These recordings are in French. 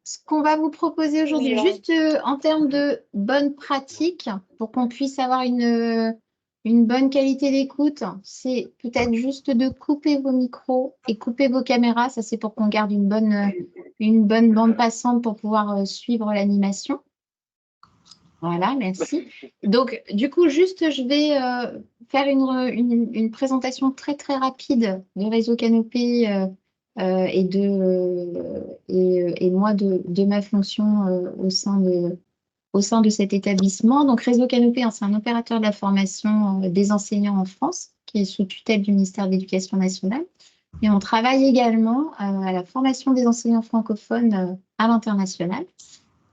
ce qu'on va vous proposer aujourd'hui, juste en termes de bonne pratique, pour qu'on puisse avoir une bonne qualité d'écoute, c'est peut-être juste de couper vos micros et couper vos caméras. Ça, c'est pour qu'on garde une bonne bande passante pour pouvoir suivre l'animation. Voilà, merci. Donc, du coup, juste, je vais faire une présentation très, très rapide de Réseau Canopé et moi de ma fonction au sein de cet établissement. Donc, Réseau Canopé, hein, c'est un opérateur de la formation des enseignants en France qui est sous tutelle du ministère de l'Éducation nationale. Et on travaille également à la formation des enseignants francophones à l'international.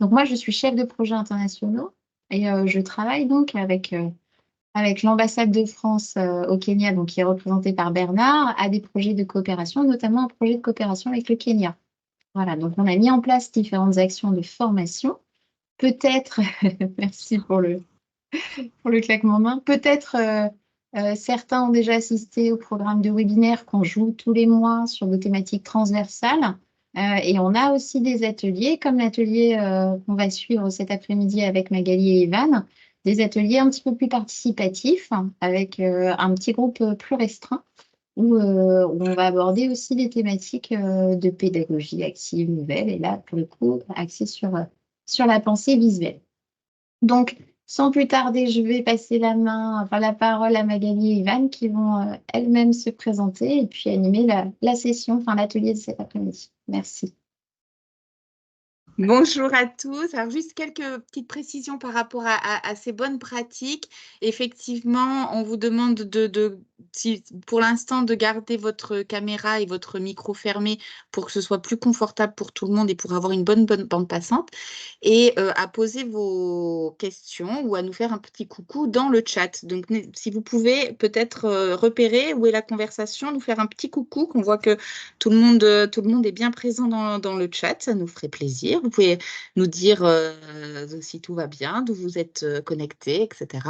Donc, moi, je suis chef de projet internationaux et je travaille donc avec l'ambassade de France au Kenya, donc qui est représentée par Bernard, à des projets de coopération, notamment un projet de coopération avec le Kenya. Voilà, donc on a mis en place différentes actions de formation. Peut-être, merci pour le claquement de main, peut-être certains ont déjà assisté au programme de webinaire qu'on joue tous les mois sur des thématiques transversales. Et on a aussi des ateliers, comme l'atelier qu'on va suivre cet après-midi avec Magali et Evan, des ateliers un petit peu plus participatifs, avec un petit groupe plus restreint, où on va aborder aussi des thématiques de pédagogie active nouvelle, et là, pour le coup, axé sur la pensée visuelle. Donc, sans plus tarder, je vais passer la parole à Magali et Ivan qui vont elles-mêmes se présenter et puis animer la session, enfin l'atelier de cet après-midi. Merci. Bonjour à tous. Alors, juste quelques petites précisions par rapport à ces bonnes pratiques. Effectivement, on vous demande pour l'instant de garder votre caméra et votre micro fermé pour que ce soit plus confortable pour tout le monde et pour avoir une bonne bande passante. Et à poser vos questions ou à nous faire un petit coucou dans le chat. Donc, si vous pouvez peut-être repérer où est la conversation, nous faire un petit coucou, qu'on voit que tout le monde est bien présent dans le chat. Ça nous ferait plaisir. Vous pouvez nous dire si tout va bien, d'où vous êtes connecté, etc.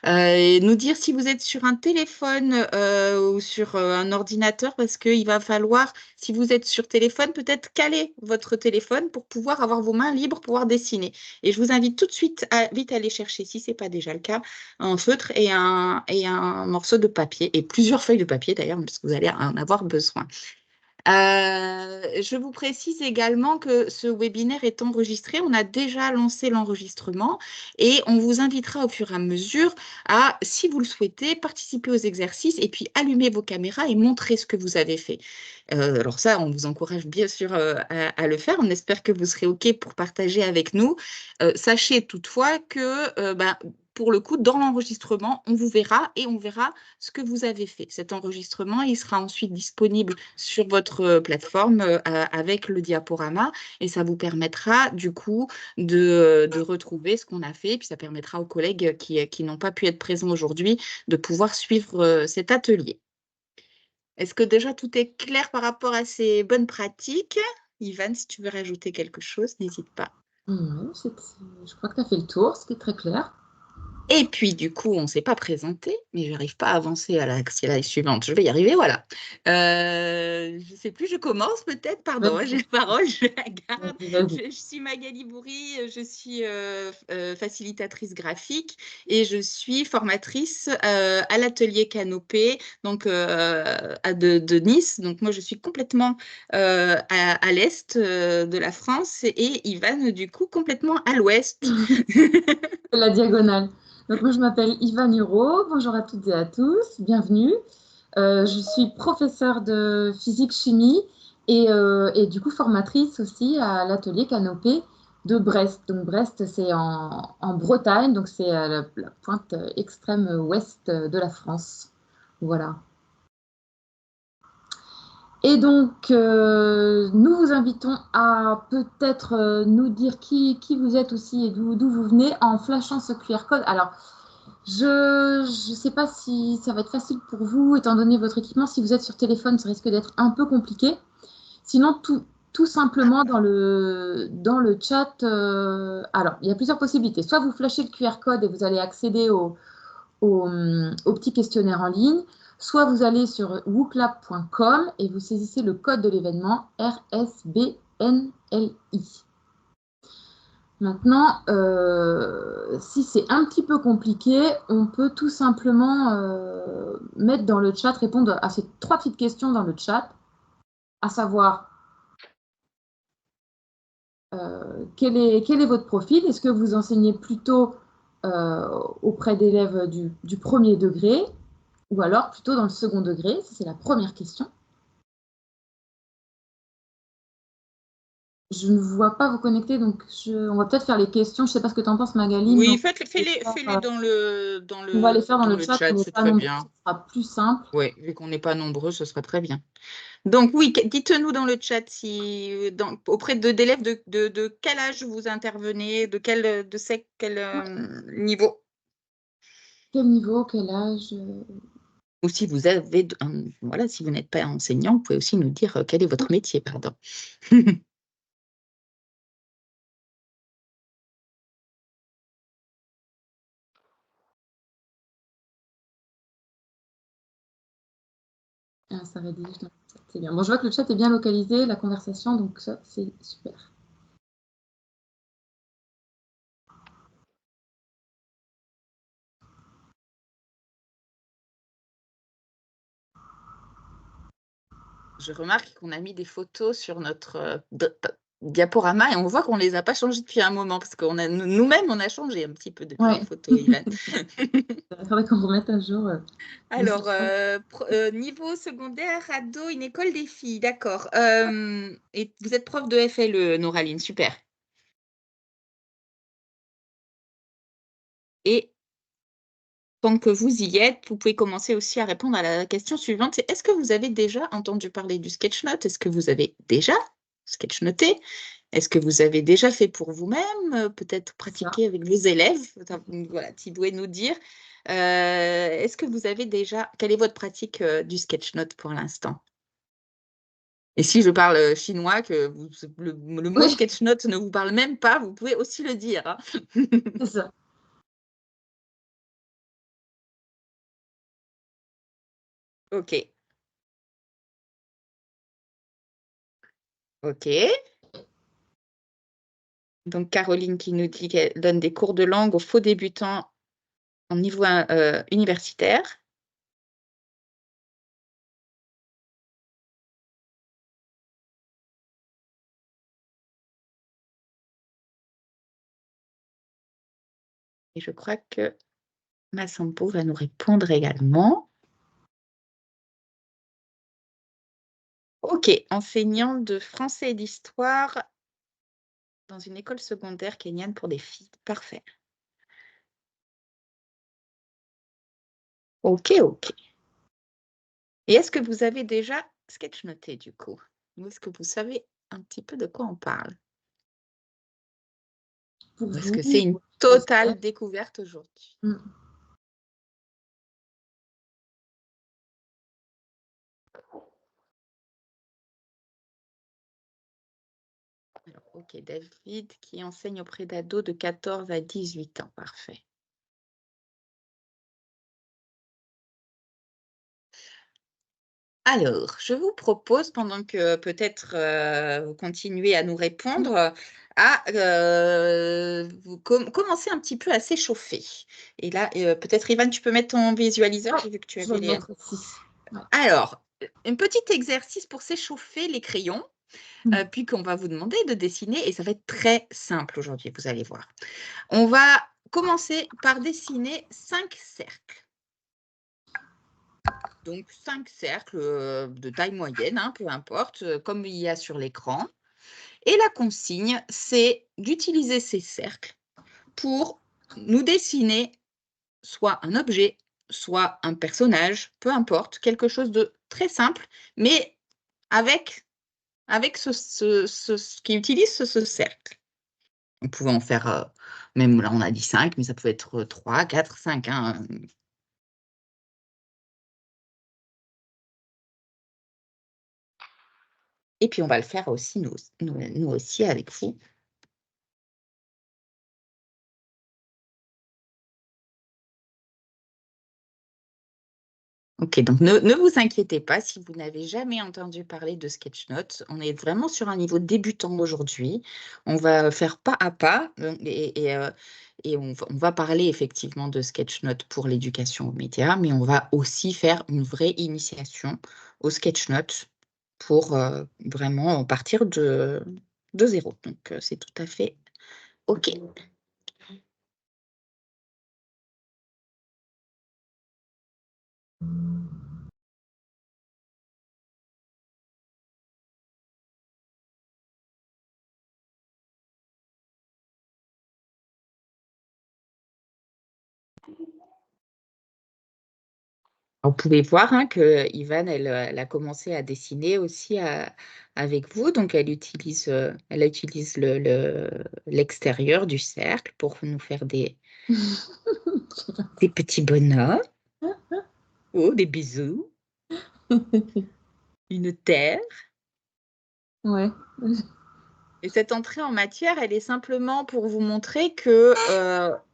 Et nous dire si vous êtes sur un téléphone ou sur un ordinateur, parce qu'il va falloir, si vous êtes sur téléphone, peut-être caler votre téléphone pour pouvoir avoir vos mains libres, pouvoir dessiner. Et je vous invite tout de suite à vite aller chercher, si ce n'est pas déjà le cas, un feutre et un morceau de papier, et plusieurs feuilles de papier d'ailleurs, parce que vous allez en avoir besoin. Je vous précise également que ce webinaire est enregistré. On a déjà lancé l'enregistrement et on vous invitera au fur et à mesure à, si vous le souhaitez, participer aux exercices et puis allumer vos caméras et montrer ce que vous avez fait. Alors ça, on vous encourage bien sûr à le faire. On espère que vous serez OK pour partager avec nous. Sachez toutefois que pour le coup, dans l'enregistrement, on vous verra et on verra ce que vous avez fait. Cet enregistrement, il sera ensuite disponible sur votre plateforme avec le diaporama et ça vous permettra du coup de retrouver ce qu'on a fait. Puis ça permettra aux collègues qui n'ont pas pu être présents aujourd'hui de pouvoir suivre cet atelier. Est-ce que déjà tout est clair par rapport à ces bonnes pratiques? Ivan, si tu veux rajouter quelque chose, n'hésite pas. Non, je crois que tu as fait le tour, c'était très clair. Et puis, du coup, on ne s'est pas présenté, mais je n'arrive pas à avancer à la slide suivante. Je vais y arriver, voilà. Je ne sais plus, je commence peut-être, pardon, j'ai la parole, je la garde. Je suis Magali Bourri, je suis facilitatrice graphique et je suis formatrice à l'atelier Canopé, donc de Nice. Donc, moi, je suis complètement à l'est de la France et Ivan, du coup, complètement à l'ouest. La diagonale. Donc, moi, je m'appelle Ivan Huro. Bonjour à toutes et à tous. Bienvenue. Je suis professeure de physique-chimie et du coup formatrice aussi à l'atelier Canopé de Brest. Donc, Brest, c'est en Bretagne, donc c'est à la pointe extrême ouest de la France. Voilà. Et donc, nous vous invitons à peut-être nous dire qui vous êtes aussi et d'où vous venez en flashant ce QR code. Alors, je ne sais pas si ça va être facile pour vous, étant donné votre équipement. Si vous êtes sur téléphone, ça risque d'être un peu compliqué. Sinon, tout simplement dans le chat, alors, il y a plusieurs possibilités. Soit vous flashez le QR code et vous allez accéder au petit questionnaire en ligne. Soit vous allez sur wooklab.com et vous saisissez le code de l'événement RSB NLI. Maintenant, si c'est un petit peu compliqué, on peut tout simplement mettre dans le chat, répondre à ces 3 petites questions dans le chat, à savoir quel est votre profil? Est-ce que vous enseignez plutôt auprès d'élèves du premier degré ou alors plutôt dans le second degré? Ça, c'est la première question. Je ne vois pas vous connecter, donc on va peut-être faire les questions. Je ne sais pas ce que tu en penses, Magali. Oui, fais-les dans on va les faire dans le chat, c'est très bien. Ce sera plus simple. Oui, vu qu'on n'est pas nombreux, ce sera très bien. Donc oui, dites-nous dans le chat auprès d'élèves de quel âge vous intervenez, de quel niveau. Quel niveau, quel âge? Ou si vous avez, voilà, si vous n'êtes pas enseignant, vous pouvez aussi nous dire quel est votre métier, pardon. Ah, ça rédige. C'est bien. Bon, je vois que le chat est bien localisé, la conversation, donc ça, c'est super. Je remarque qu'on a mis des photos sur notre diaporama et on voit qu'on ne les a pas changées depuis un moment parce que nous-mêmes, on a changé un petit peu depuis les photos, Ivan. Il faudrait qu'on remette à jour. Alors, niveau secondaire, ado, une école des filles, d'accord. Et vous êtes prof de FLE, Noraline, super. Et tant que vous y êtes, vous pouvez commencer aussi à répondre à la question suivante, c'est est-ce que vous avez déjà entendu parler du sketchnote? Est-ce que vous avez déjà sketchnoté? Est-ce que vous avez déjà fait pour vous-même? Peut-être pratiquer avec vos élèves? Voilà, si vous pouvez nous dire. Est-ce que vous avez déjà... Quelle est votre pratique du sketchnote pour l'instant? Et si je parle chinois, que le mot sketchnote ne vous parle même pas, vous pouvez aussi le dire. Hein. C'est ça. Ok. Ok. Donc, Caroline qui nous dit qu'elle donne des cours de langue aux faux débutants en niveau universitaire. Et je crois que Massampo va nous répondre également. Ok, enseignant de français et d'histoire dans une école secondaire kenyane pour des filles. Parfait. Ok, ok. Et est-ce que vous avez déjà sketchnoté du coup? Ou est-ce que vous savez un petit peu de quoi on parle? Ou est-ce que c'est une totale découverte aujourd'hui? Alors, ok, David qui enseigne auprès d'ados de 14 à 18 ans. Parfait. Alors, je vous propose, pendant que peut-être vous continuez à nous répondre, à commencer un petit peu à s'échauffer. Et là, peut-être, Ivan, tu peux mettre ton visualiseur vu que tu avais les... Alors, un petit exercice pour s'échauffer les crayons, puis qu'on va vous demander de dessiner, et ça va être très simple aujourd'hui, vous allez voir. On va commencer par dessiner 5 cercles. Donc, 5 cercles de taille moyenne, hein, peu importe, comme il y a sur l'écran. Et la consigne, c'est d'utiliser ces cercles pour nous dessiner soit un objet, soit un personnage, peu importe, quelque chose de très simple, mais avec ce qui utilise ce cercle. On pouvait en faire, même là on a dit 5, mais ça peut être 3, 4, 5. Hein. Et puis, on va le faire aussi, nous aussi, avec vous. Ok, donc ne vous inquiétez pas si vous n'avez jamais entendu parler de Sketchnote. On est vraiment sur un niveau débutant aujourd'hui. On va faire pas à pas et on va parler effectivement de Sketchnote pour l'éducation aux médias, mais on va aussi faire une vraie initiation au Sketchnote pour vraiment partir de zéro. Donc, c'est tout à fait OK. Vous pouvez voir hein, que Ivan, elle a commencé à dessiner aussi avec vous. Donc, elle utilise l'extérieur du cercle pour nous faire des petits bonhommes. Oh, des bisous. Une terre. Ouais. Et cette entrée en matière, elle est simplement pour vous montrer que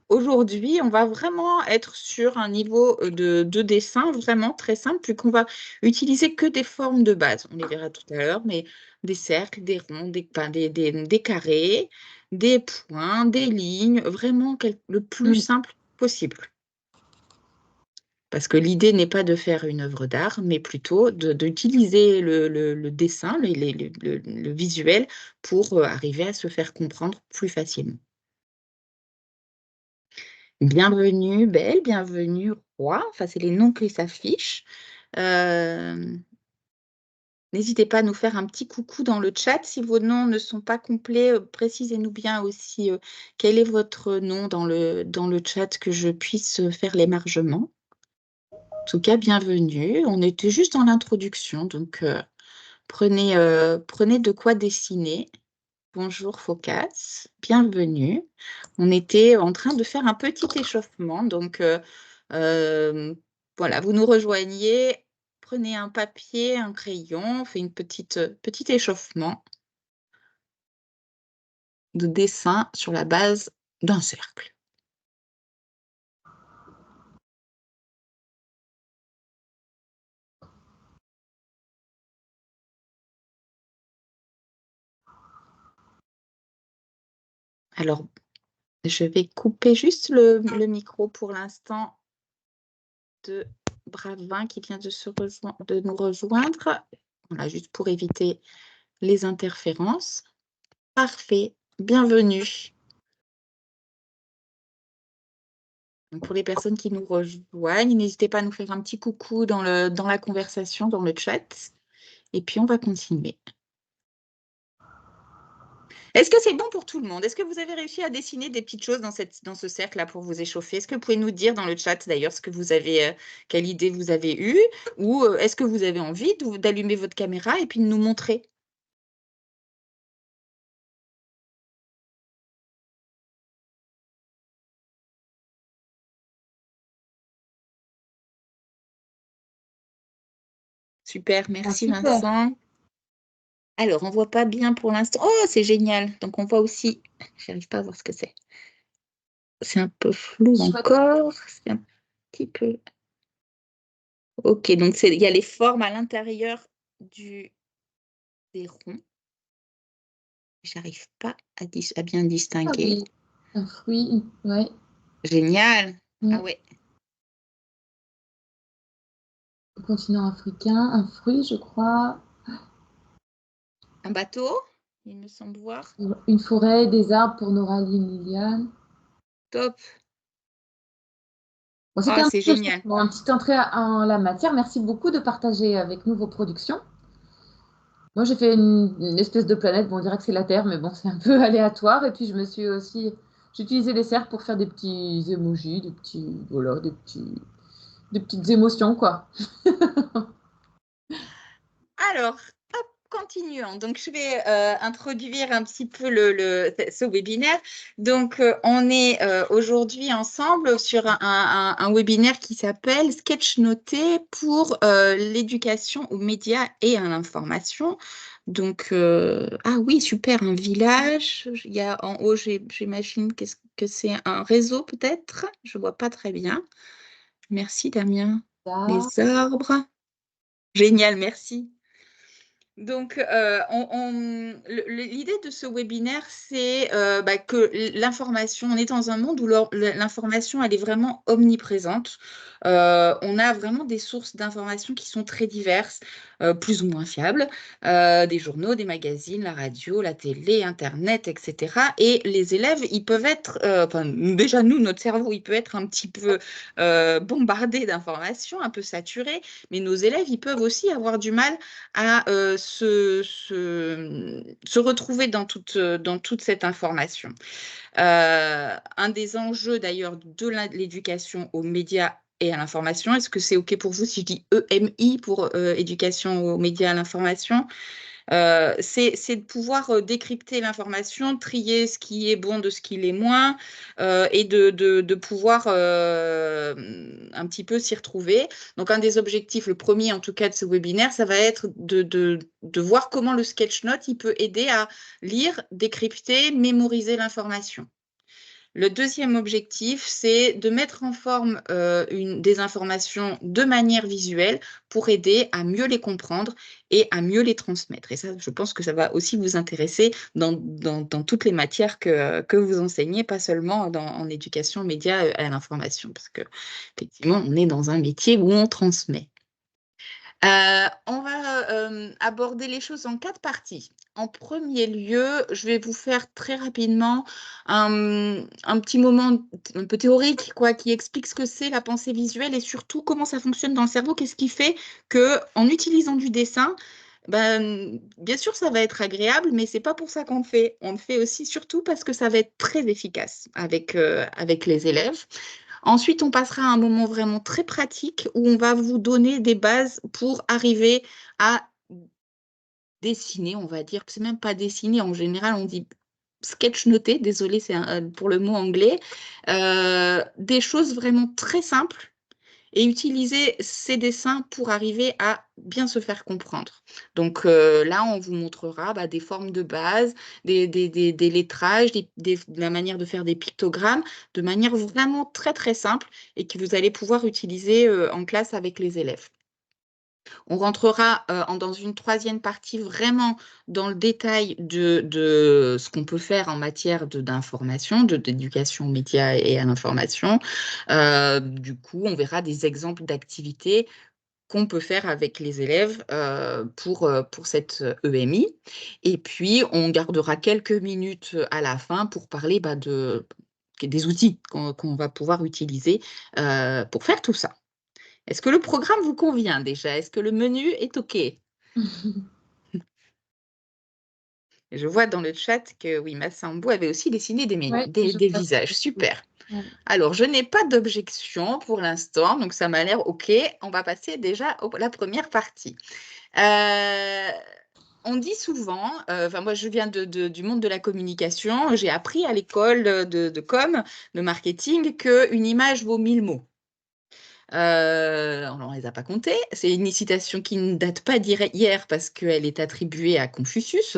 aujourd'hui, on va vraiment être sur un niveau de dessin vraiment très simple, puis qu'on va utiliser que des formes de base. On les verra tout à l'heure, mais des cercles, des ronds, des carrés, des points, des lignes, vraiment le plus simple possible. Parce que l'idée n'est pas de faire une œuvre d'art, mais plutôt d'utiliser le dessin, le visuel, pour arriver à se faire comprendre plus facilement. Bienvenue, Belle, bienvenue, Roi. Enfin, c'est les noms qui s'affichent. N'hésitez pas à nous faire un petit coucou dans le chat. Si vos noms ne sont pas complets, précisez-nous bien aussi quel est votre nom dans le chat, que je puisse faire l'émargement. En tout cas, bienvenue. On était juste dans l'introduction, donc prenez de quoi dessiner. Bonjour Phocas, bienvenue. On était en train de faire un petit échauffement, donc voilà, vous nous rejoignez, prenez un papier, un crayon, on fait une petit échauffement de dessin sur la base d'un cercle. Alors, je vais couper juste le micro pour l'instant de Bravin qui vient de nous rejoindre. Voilà, juste pour éviter les interférences. Parfait, bienvenue. Donc pour les personnes qui nous rejoignent, n'hésitez pas à nous faire un petit coucou dans la conversation, dans le chat. Et puis on va continuer. Est-ce que c'est bon pour tout le monde? Est-ce que vous avez réussi à dessiner des petites choses dans ce cercle-là pour vous échauffer? Est-ce que vous pouvez nous dire dans le chat d'ailleurs ce que vous avez, quelle idée vous avez eue? Ou est-ce que vous avez envie d'allumer votre caméra et puis de nous montrer? Super, merci super. Vincent. Alors, on ne voit pas bien pour l'instant. Oh, c'est génial. Donc, on voit aussi. Je n'arrive pas à voir ce que c'est. C'est un peu flou Chouette. encore. C'est un petit peu. Ok, donc il y a les formes à l'intérieur des ronds. J'arrive pas à bien distinguer. Ah oui, un fruit, ouais. Génial. Ouais. Ah ouais. Le continent africain, un fruit, je crois. Un bateau, il me semble voir. Une forêt, des arbres pour Noraline Liliane. Top. Bon, c'était Ah, c'est génial. une petite entrée en la matière. Merci beaucoup de partager avec nous vos productions. Moi, j'ai fait une espèce de planète. Bon, on dirait que c'est la Terre, mais bon, c'est un peu aléatoire. Et puis, j'ai utilisé les cercles pour faire des petits emojis, voilà, des petites émotions, quoi. Alors, hop, continuons. Donc, je vais introduire un petit peu ce webinaire. Donc, on est aujourd'hui ensemble sur un webinaire qui s'appelle Sketchnoter pour l'éducation aux médias et à l'information. Donc, ah oui, super, un village. Il y a en haut, j'imagine que c'est un réseau peut-être. Je ne vois pas très bien. Merci, Damien. Les arbres. Génial, merci. Donc, l'idée de ce webinaire, c'est que l'information, on est dans un monde où l'information, elle est vraiment omniprésente. On a vraiment des sources d'informations qui sont très diverses, plus ou moins fiables, des journaux, des magazines, la radio, la télé, Internet, etc. Et les élèves, ils peuvent être, déjà nous, notre cerveau, il peut être un petit peu bombardé d'informations, un peu saturé, mais nos élèves, ils peuvent aussi avoir du mal à se retrouver dans toute cette information. Un des enjeux d'ailleurs de l'éducation aux médias et à l'information, est-ce que c'est OK pour vous si je dis EMI pour éducation aux médias et à l'information? C'est de pouvoir décrypter l'information, trier ce qui est bon de ce qui l'est moins, et de pouvoir un petit peu s'y retrouver. Donc, un des objectifs, le premier en tout cas de ce webinaire, ça va être de voir comment le sketch-note il peut aider à lire, décrypter, mémoriser l'information. Le deuxième objectif, c'est de mettre en forme des informations de manière visuelle pour aider à mieux les comprendre et à mieux les transmettre. Et ça, je pense que ça va aussi vous intéresser dans toutes les matières que vous enseignez, pas seulement en éducation aux médias et à l'information, parce que effectivement, on est dans un métier où on transmet. On va aborder les choses en 4 parties. En premier lieu, je vais vous faire très rapidement un petit moment un peu théorique, qui explique ce que c'est la pensée visuelle et surtout comment ça fonctionne dans le cerveau. Qu'est-ce qui fait qu'en utilisant du dessin, bien sûr, ça va être agréable, mais ce n'est pas pour ça qu'on le fait. On le fait aussi surtout parce que ça va être très efficace avec les élèves. Ensuite, on passera à un moment vraiment très pratique où on va vous donner des bases pour arriver à dessiner, on va dire. C'est même pas dessiner, en général, on dit sketch-noter, désolé, c'est pour le mot anglais. Des choses vraiment très simples et utiliser ces dessins pour arriver à bien se faire comprendre. Donc là, on vous montrera des formes de base, des lettrages, la manière de faire des pictogrammes, de manière vraiment très, très simple et que vous allez pouvoir utiliser en classe avec les élèves. On rentrera dans une troisième partie vraiment dans le détail de ce qu'on peut faire en matière d'information, d'éducation aux médias et à l'information. Du coup, on verra des exemples d'activités qu'on peut faire avec les élèves pour cette EMI. Et puis, on gardera quelques minutes à la fin pour parler des outils qu'on va pouvoir utiliser pour faire tout ça. Est-ce que le programme vous convient déjà? Est-ce que le menu est OK? Je vois dans le chat que oui, Massambo avait aussi dessiné des Ouais, des visages. Super. Ouais. Alors, je n'ai pas d'objection pour l'instant, donc ça m'a l'air OK. On va passer déjà à la première partie. On dit souvent, moi je viens du monde de la communication, j'ai appris à l'école de com, de marketing, qu'une image vaut 1000 mots. On ne les a pas comptés. C'est une citation qui ne date pas d'hier parce qu'elle est attribuée à Confucius.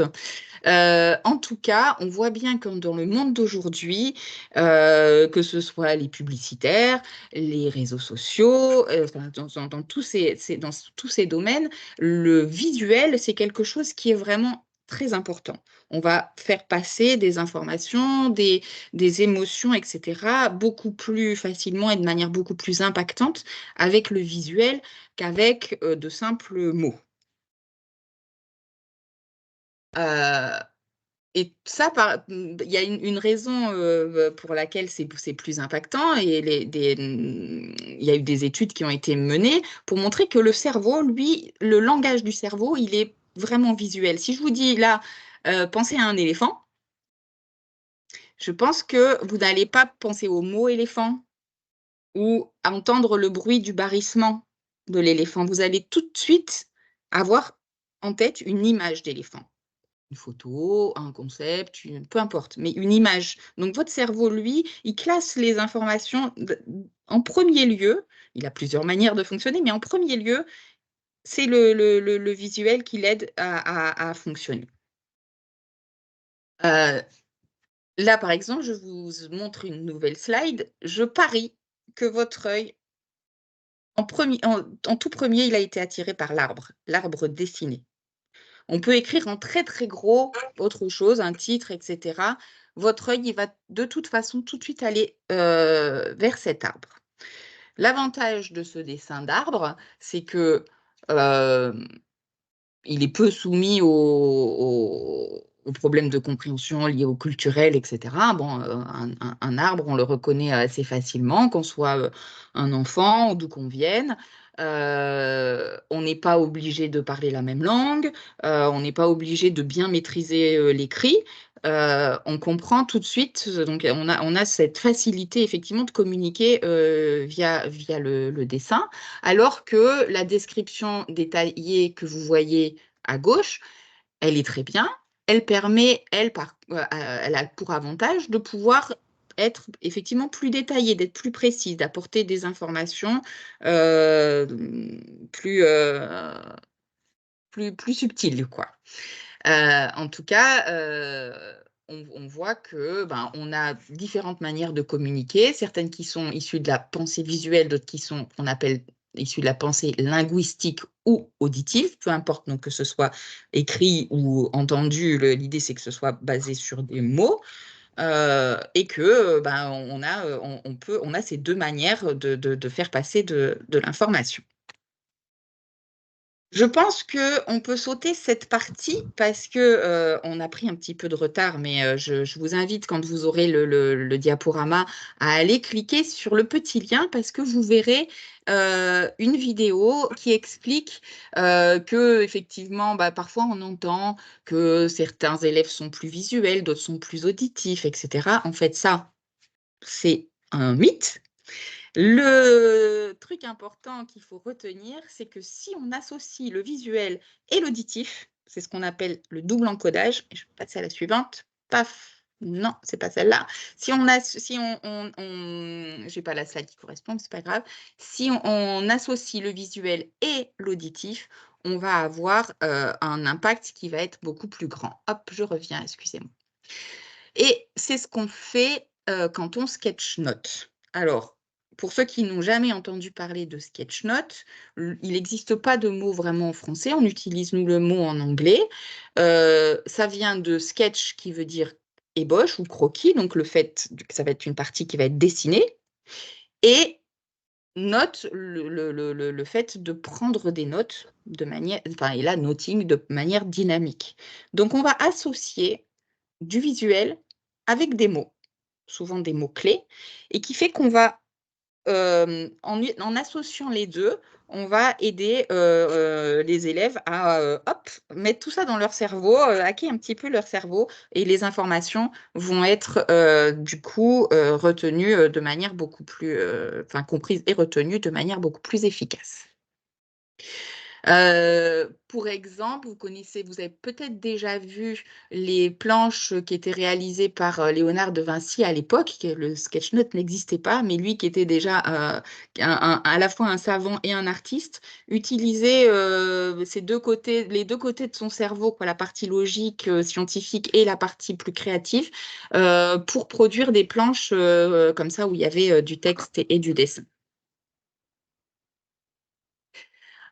En tout cas, on voit bien que dans le monde d'aujourd'hui, que ce soit les publicitaires, les réseaux sociaux, dans tous ces domaines, le visuel, c'est quelque chose qui est vraiment très important. On va faire passer des informations, des émotions, etc., beaucoup plus facilement et de manière beaucoup plus impactante avec le visuel qu'avec de simples mots. Et ça, il y a une raison pour laquelle c'est plus impactant et il y a eu des études qui ont été menées pour montrer que le cerveau, lui, le langage du cerveau, il est vraiment visuel. Si je vous dis là, pensez à un éléphant, je pense que vous n'allez pas penser au mot éléphant ou à entendre le bruit du barrissement de l'éléphant. Vous allez tout de suite avoir en tête une image d'éléphant. Une photo, un concept, peu importe, mais une image. Donc, votre cerveau, lui, il classe les informations en premier lieu. Il a plusieurs manières de fonctionner, mais en premier lieu, c'est le visuel qui l'aide à fonctionner. Là, par exemple, je vous montre une nouvelle slide. Je parie que votre œil En tout premier, il a été attiré par l'arbre dessiné. On peut écrire en très très gros autre chose, un titre, etc. Votre œil, il va de toute façon tout de suite aller vers cet arbre. L'avantage de ce dessin d'arbre, c'est que il est peu soumis aux problèmes de compréhension liés au culturel, etc. Bon, un arbre, on le reconnaît assez facilement, qu'on soit un enfant ou d'où qu'on vienne. On n'est pas obligé de parler la même langue, on n'est pas obligé de bien maîtriser l'écrit. On comprend tout de suite, donc on a cette facilité effectivement de communiquer via le dessin, alors que la description détaillée que vous voyez à gauche, elle est très bien, elle permet, elle a pour avantage de pouvoir être effectivement plus détaillée, d'être plus précise, d'apporter des informations plus subtiles, quoi. En tout cas, on voit que on a différentes manières de communiquer, certaines qui sont issues de la pensée visuelle, d'autres qui sont qu'on appelle issues de la pensée linguistique ou auditive, peu importe donc que ce soit écrit ou entendu, l'idée c'est que ce soit basé sur des mots. Et que on a ces deux manières de faire passer de l'information. Je pense qu'on peut sauter cette partie parce que on a pris un petit peu de retard, mais je vous invite, quand vous aurez le diaporama, à aller cliquer sur le petit lien parce que vous verrez une vidéo qui explique que effectivement, parfois on entend que certains élèves sont plus visuels, d'autres sont plus auditifs, etc. En fait, ça, c'est un mythe. Le truc important qu'il faut retenir, c'est que si on associe le visuel et l'auditif, c'est ce qu'on appelle le double encodage. Et je vais passer à la suivante. Paf, non, c'est pas celle-là. Si on j'ai pas la slide qui correspond, mais c'est pas grave. Si on associe le visuel et l'auditif, on va avoir un impact qui va être beaucoup plus grand. Hop, je reviens, excusez-moi. Et c'est ce qu'on fait quand on sketchnote. Alors, pour ceux qui n'ont jamais entendu parler de sketchnote, il n'existe pas de mot vraiment en français. On utilise, nous, le mot en anglais. Ça vient de sketch, qui veut dire ébauche ou croquis. Donc, le fait que ça va être une partie qui va être dessinée. Et note, le fait de prendre des notes de manière, et là, noting de manière dynamique. Donc, on va associer du visuel avec des mots, souvent des mots-clés, et qui fait qu'on va, en associant les deux, on va aider les élèves à mettre tout ça dans leur cerveau, hacker un petit peu leur cerveau, et les informations vont être du coup retenues de manière beaucoup plus, comprises et retenues de manière beaucoup plus efficace. Pour exemple, vous avez peut-être déjà vu les planches qui étaient réalisées par Léonard de Vinci à l'époque. Le sketchnote n'existait pas, mais lui, qui était déjà à la fois un savant et un artiste, utilisait les deux côtés de son cerveau, quoi, la partie logique, scientifique, et la partie plus créative, pour produire des planches comme ça où il y avait du texte et du dessin.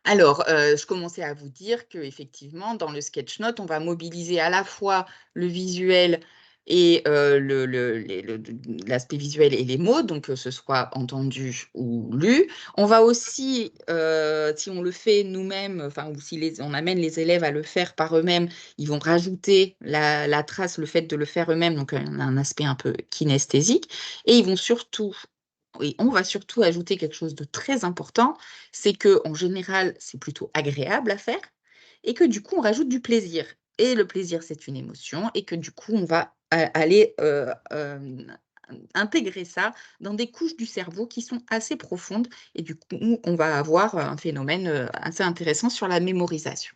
Alors, je commençais à vous dire qu'effectivement, dans le sketchnote, on va mobiliser à la fois le visuel et l'aspect visuel et les mots, donc que ce soit entendu ou lu. On va aussi, si on le fait nous-mêmes, ou si on amène les élèves à le faire par eux-mêmes, ils vont rajouter la trace, le fait de le faire eux-mêmes, donc un aspect un peu kinesthésique. Et ils vont surtout... Et on va surtout ajouter quelque chose de très important, c'est qu'en général, c'est plutôt agréable à faire et que du coup, on rajoute du plaisir. Et le plaisir, c'est une émotion et que du coup, on va aller intégrer ça dans des couches du cerveau qui sont assez profondes et du coup, on va avoir un phénomène assez intéressant sur la mémorisation.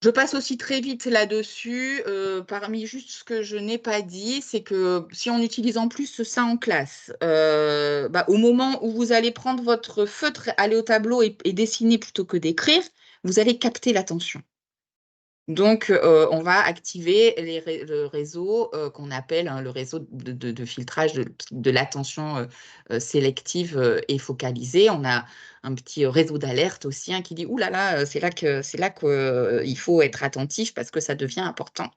Je passe aussi très vite là-dessus. Parmi juste ce que je n'ai pas dit, c'est que si on utilise en plus ça en classe, au moment où vous allez prendre votre feutre, aller au tableau et dessiner plutôt que d'écrire, vous allez capter l'attention. Donc, on va activer le réseau qu'on appelle le réseau de filtrage de l'attention sélective et focalisée. On a un petit réseau d'alerte aussi qui dit, ouh là là, c'est là qu'il faut être attentif parce que ça devient important.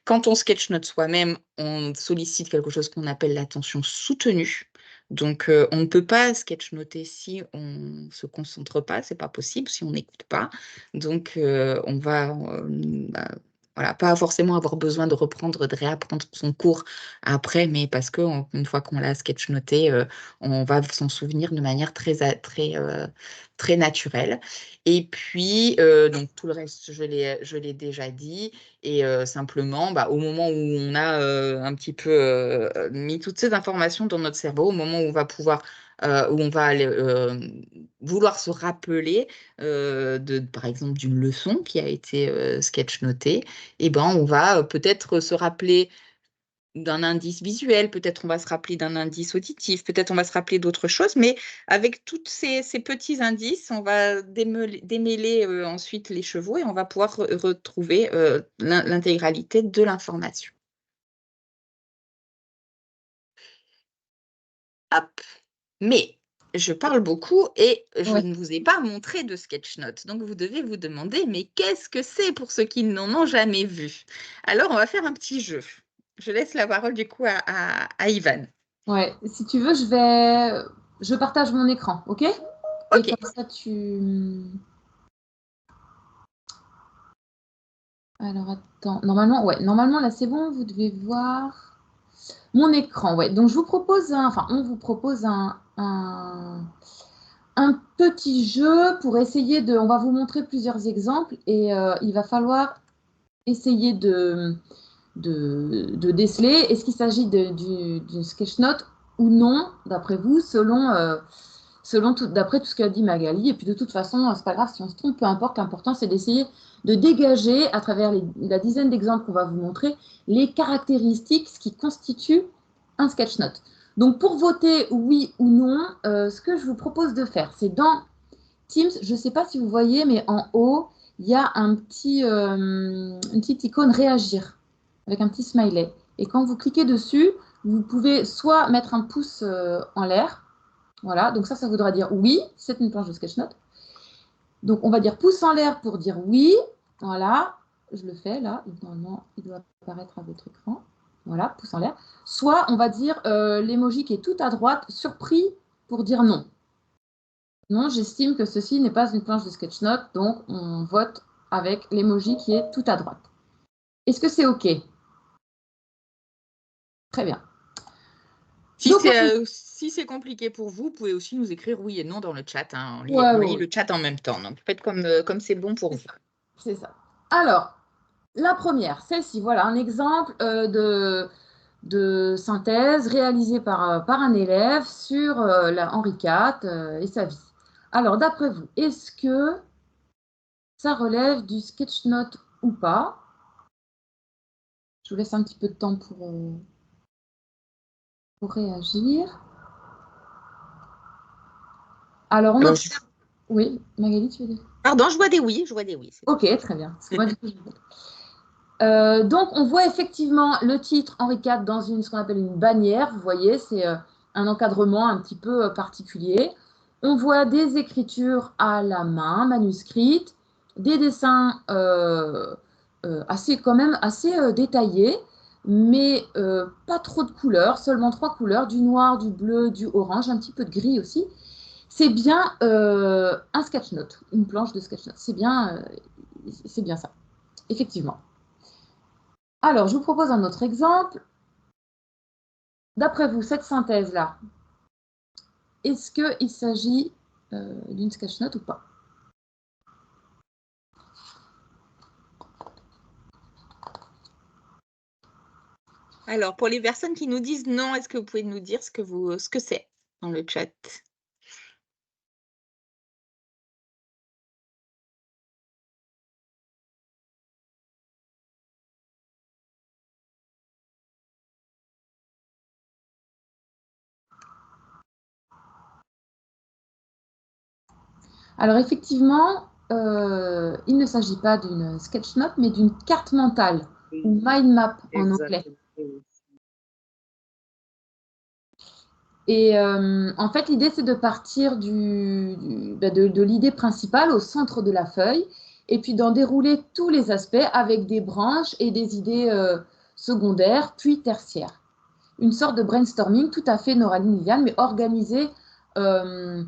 Quand on sketchnote soi-même, on sollicite quelque chose qu'on appelle l'attention soutenue. Donc, on ne peut pas sketchnoter si on ne se concentre pas, c'est pas possible, si on n'écoute pas. Donc, on va bah, voilà, pas forcément avoir besoin de reprendre, de réapprendre son cours après, mais parce que une fois qu'on l'a sketchnoté, on va s'en souvenir de manière très naturelle. Et puis, donc tout le reste, je l'ai déjà dit. Et simplement, bah, au moment où on a un petit peu mis toutes ces informations dans notre cerveau, au moment où on va pouvoir, où on va aller, vouloir se rappeler par exemple, d'une leçon qui a été sketch-notée, et ben, on va peut-être se rappeler d'un indice visuel, peut-être on va se rappeler d'un indice auditif, peut-être on va se rappeler d'autres choses, mais avec tous ces petits indices, on va démêler ensuite les chevaux et on va pouvoir retrouver l'intégralité de l'information. Hop. Mais je parle beaucoup et je Ouais. ne vous ai pas montré de sketchnote. Donc vous devez vous demander, mais qu'est-ce que c'est pour ceux qui n'en ont jamais vu? Alors on va faire un petit jeu. Je laisse la parole du coup à Ivan. Ouais, si tu veux, je partage mon écran, ok? Et Ok. comme ça, Alors, attends. Normalement, là, c'est bon. Vous devez voir mon écran. Ouais. Donc, je vous propose on vous propose un petit jeu pour essayer de. On va vous montrer plusieurs exemples et il va falloir essayer de déceler est-ce qu'il s'agit d'une sketch note ou non, d'après vous, d'après tout ce qu'a dit Magali. Et puis de toute façon, c'est pas grave si on se trompe, peu importe. L'important, c'est d'essayer de dégager, à travers la dizaine d'exemples qu'on va vous montrer, les caractéristiques, ce qui constitue un sketch note. Donc pour voter oui ou non, ce que je vous propose de faire, c'est dans Teams, je ne sais pas si vous voyez, mais en haut, il y a une petite icône réagir avec un petit smiley. Et quand vous cliquez dessus, vous pouvez soit mettre un pouce en l'air. Voilà, donc ça voudra dire oui, c'est une planche de sketchnote. Donc on va dire pouce en l'air pour dire oui. Voilà, je le fais là. Normalement, il doit apparaître à votre écran. Voilà, pouce en l'air. Soit on va dire l'emoji qui est tout à droite, surpris pour dire non. Non, j'estime que ceci n'est pas une planche de sketchnote, donc on vote avec l'emoji qui est tout à droite. Est-ce que c'est OK? Très bien. Si c'est compliqué pour vous, vous pouvez aussi nous écrire oui et non dans le chat. On lit Ouais. le chat en même temps. Donc faites comme c'est bon pour vous. C'est ça. Alors, la première, celle-ci, voilà un exemple de synthèse réalisée par un élève sur Henri IV et sa vie. Alors, d'après vous, est-ce que ça relève du sketchnote ou pas? Je vous laisse un petit peu de temps pour réagir. Alors, oui, Magali, tu veux dire? Pardon, je vois des oui. Je vois des oui. Ok, très bien. Parce que moi, du coup, donc, on voit effectivement le titre Henri IV dans ce qu'on appelle une bannière. Vous voyez, c'est un encadrement un petit peu particulier. On voit des écritures à la main, manuscrites, des dessins quand même assez détaillés, mais pas trop de couleurs, seulement 3 couleurs, du noir, du bleu, du orange, un petit peu de gris aussi. C'est bien un sketch-note, une planche de sketch-note. C'est bien ça, effectivement. Alors, je vous propose un autre exemple. D'après vous, cette synthèse-là, est-ce qu'il s'agit d'une sketch-note ou pas? Alors, pour les personnes qui nous disent non, est-ce que vous pouvez nous dire ce que c'est dans le chat? Alors, effectivement, il ne s'agit pas d'une sketch note, mais d'une carte mentale ou mind map en anglais. Et en fait, l'idée, c'est de partir de l'idée principale au centre de la feuille et puis d'en dérouler tous les aspects avec des branches et des idées secondaires, puis tertiaires. Une sorte de brainstorming tout à fait Noraline Liliane, mais organisé en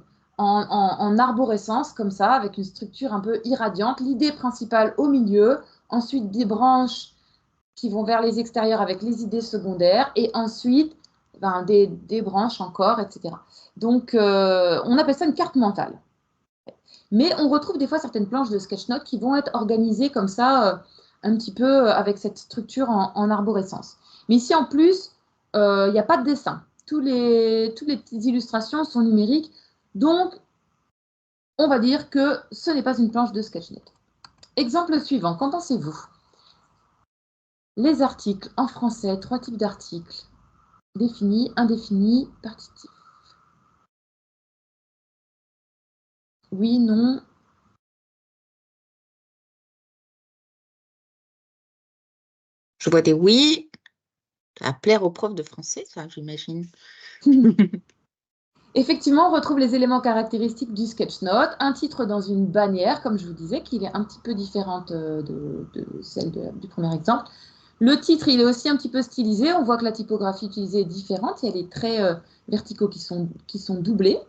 arborescence, comme ça, avec une structure un peu irradiante. L'idée principale au milieu, ensuite des branches qui vont vers les extérieurs avec les idées secondaires, et ensuite des branches encore, etc. Donc, on appelle ça une carte mentale. Mais on retrouve des fois certaines planches de sketch notes qui vont être organisées comme ça, un petit peu avec cette structure en arborescence. Mais ici, en plus, il n'y a pas de dessin. Toutes les petites illustrations sont numériques. Donc, on va dire que ce n'est pas une planche de sketch note. Exemple suivant, qu'en pensez-vous? Les articles en français, 3 types d'articles. Défini, indéfini, partitif. Oui, non. Je vois des oui. À plaire aux profs de français, ça, j'imagine. Effectivement, on retrouve les éléments caractéristiques du sketch note, un titre dans une bannière, comme je vous disais, qui est un petit peu différente de celle du premier exemple. Le titre, il est aussi un petit peu stylisé. On voit que la typographie utilisée est différente. Il y a les traits verticaux qui sont doublés.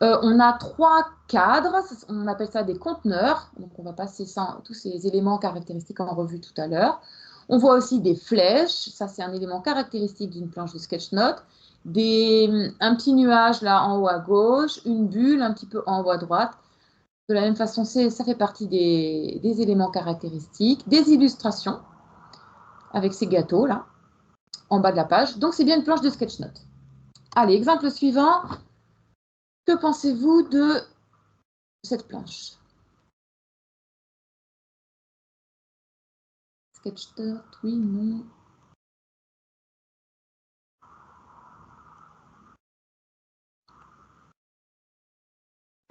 On a 3 cadres, on appelle ça des conteneurs. Donc, on va passer tous ces éléments caractéristiques en revue tout à l'heure. On voit aussi des flèches. Ça, c'est un élément caractéristique d'une planche de sketch note. Un petit nuage là en haut à gauche, une bulle un petit peu en haut à droite. De la même façon, ça fait partie des éléments caractéristiques. Des illustrations avec ces gâteaux là, en bas de la page. Donc, c'est bien une planche de sketch note. Allez, exemple suivant. Que pensez-vous de cette planche? Sketch note, oui, non.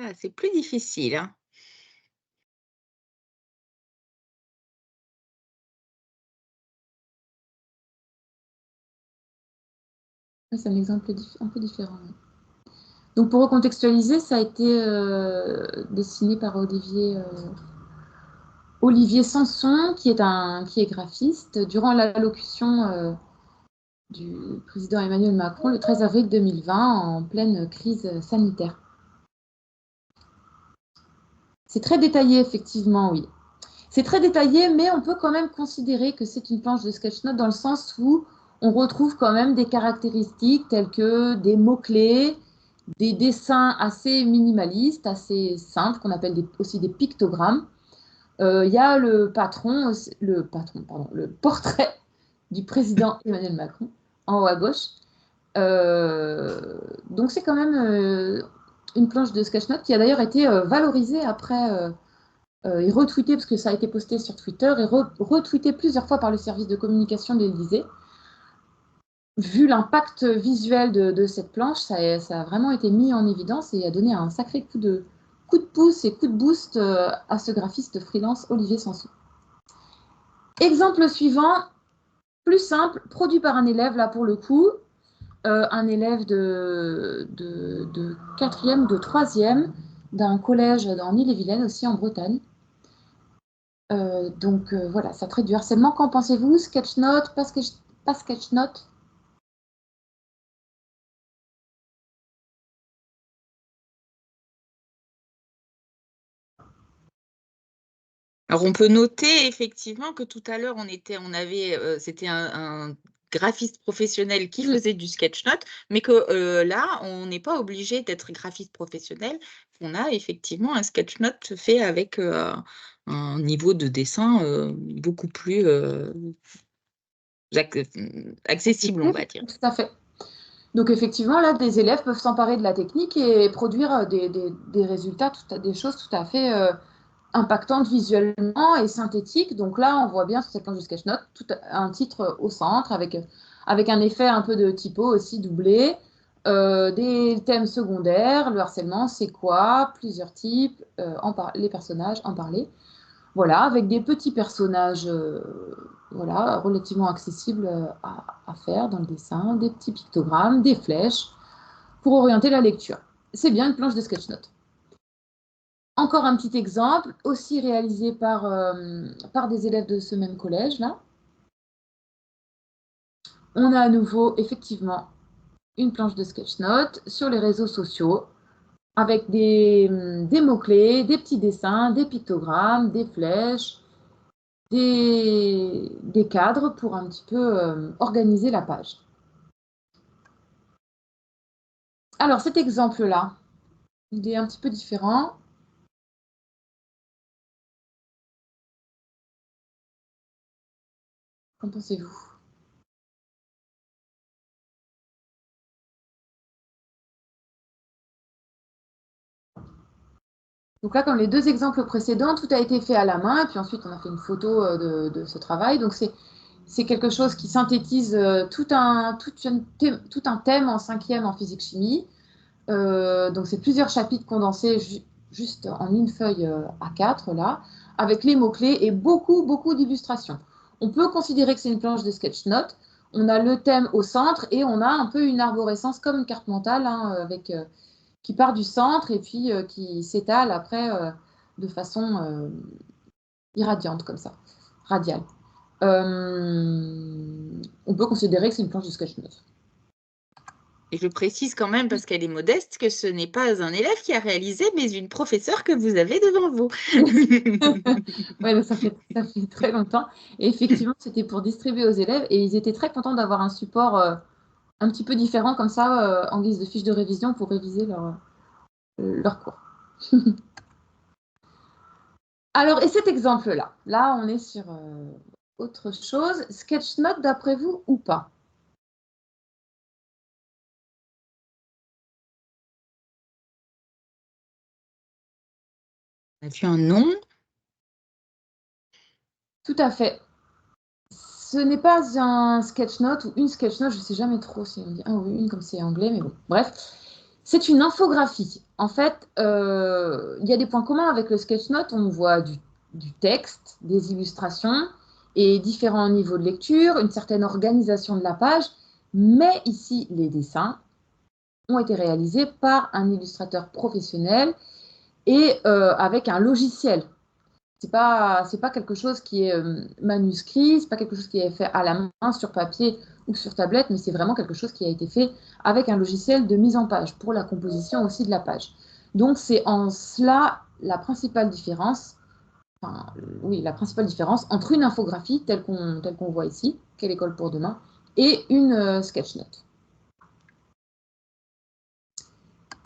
Ah, c'est plus difficile, hein. C'est un exemple un peu différent. Donc, pour recontextualiser, ça a été dessiné par Olivier Sanson, qui est graphiste, durant l'allocution du président Emmanuel Macron le 13 avril 2020, en pleine crise sanitaire. C'est très détaillé, effectivement, oui. C'est très détaillé, mais on peut quand même considérer que c'est une planche de sketch note dans le sens où on retrouve quand même des caractéristiques telles que des mots-clés, des dessins assez minimalistes, assez simples, qu'on appelle aussi des pictogrammes. Il y a le portrait du président Emmanuel Macron en haut à gauche. Donc c'est quand même une planche de sketch note qui a d'ailleurs été valorisée après et retweetée, parce que ça a été posté sur Twitter, et retweeté plusieurs fois par le service de communication de l'Élysée. Vu l'impact visuel de cette planche, ça a vraiment été mis en évidence et a donné un sacré coup de pouce et coup de boost à ce graphiste freelance Olivier Sanson. Exemple suivant, plus simple, produit par un élève, là pour le coup, un élève de 4e ou de 3e d'un collège en Ille-et-Vilaine, aussi en Bretagne. Donc voilà, ça traite du harcèlement. Qu'en pensez-vous? Sketch note, pas sketch note? Alors, on peut noter effectivement que tout à l'heure, c'était un graphiste professionnel qui faisait du sketch note, mais que là, on n'est pas obligé d'être graphiste professionnel. On a effectivement un sketch note fait avec un niveau de dessin beaucoup plus accessible, on va dire. Tout à fait. Donc effectivement, là, des élèves peuvent s'emparer de la technique et produire des résultats, des choses tout à fait impactantes visuellement et synthétiques. Donc là, on voit bien sur cette planche de sketch note un titre au centre avec un effet un peu de typo aussi doublé. Des thèmes secondaires, le harcèlement, c'est quoi? Plusieurs types, les personnages, en parler. Voilà, avec des petits personnages voilà, relativement accessibles à faire dans le dessin, des petits pictogrammes, des flèches pour orienter la lecture. C'est bien une planche de sketch note. Encore un petit exemple, aussi réalisé par des élèves de ce même collège là. On a à nouveau effectivement une planche de sketch note sur les réseaux sociaux avec des mots-clés, des petits dessins, des pictogrammes, des flèches, des cadres pour un petit peu organiser la page. Alors cet exemple-là, il est un petit peu différent. Qu'en pensez-vous? Donc là, comme les deux exemples précédents, tout a été fait à la main, et puis ensuite on a fait une photo de ce travail. Donc c'est quelque chose qui synthétise tout un thème en 5e en physique-chimie. Donc c'est plusieurs chapitres condensés juste en une feuille A4 là, avec les mots-clés et beaucoup d'illustrations. On peut considérer que c'est une planche de sketch note. On a le thème au centre et on a un peu une arborescence comme une carte mentale hein, qui part du centre et puis qui s'étale après de façon irradiante comme ça, radiale. On peut considérer que c'est une planche de sketch note. Et je précise quand même, parce qu'elle est modeste, que ce n'est pas un élève qui a réalisé, mais une professeure que vous avez devant vous. Ouais, ça fait très longtemps. Et effectivement, c'était pour distribuer aux élèves et ils étaient très contents d'avoir un support un petit peu différent comme ça, en guise de fiche de révision pour réviser leur cours. Alors, et cet exemple-là, là, on est sur autre chose. Sketch note d'après vous ou pas? On a vu un nom. Tout à fait. Ce n'est pas un sketch note ou une sketch note, je ne sais jamais trop si on dit un ou une comme c'est anglais, mais bon, bref. C'est une infographie. En fait, il y a des points communs avec le sketch note. On voit du texte, des illustrations et différents niveaux de lecture, une certaine organisation de la page. Mais ici, les dessins ont été réalisés par un illustrateur professionnel et avec un logiciel. C'est pas quelque chose qui est manuscrit, c'est pas quelque chose qui est fait à la main sur papier ou sur tablette, mais c'est vraiment quelque chose qui a été fait avec un logiciel de mise en page pour la composition aussi de la page. Donc c'est en cela la principale différence, la principale différence entre une infographie telle qu'on voit ici, quelle école pour demain, et une sketch note.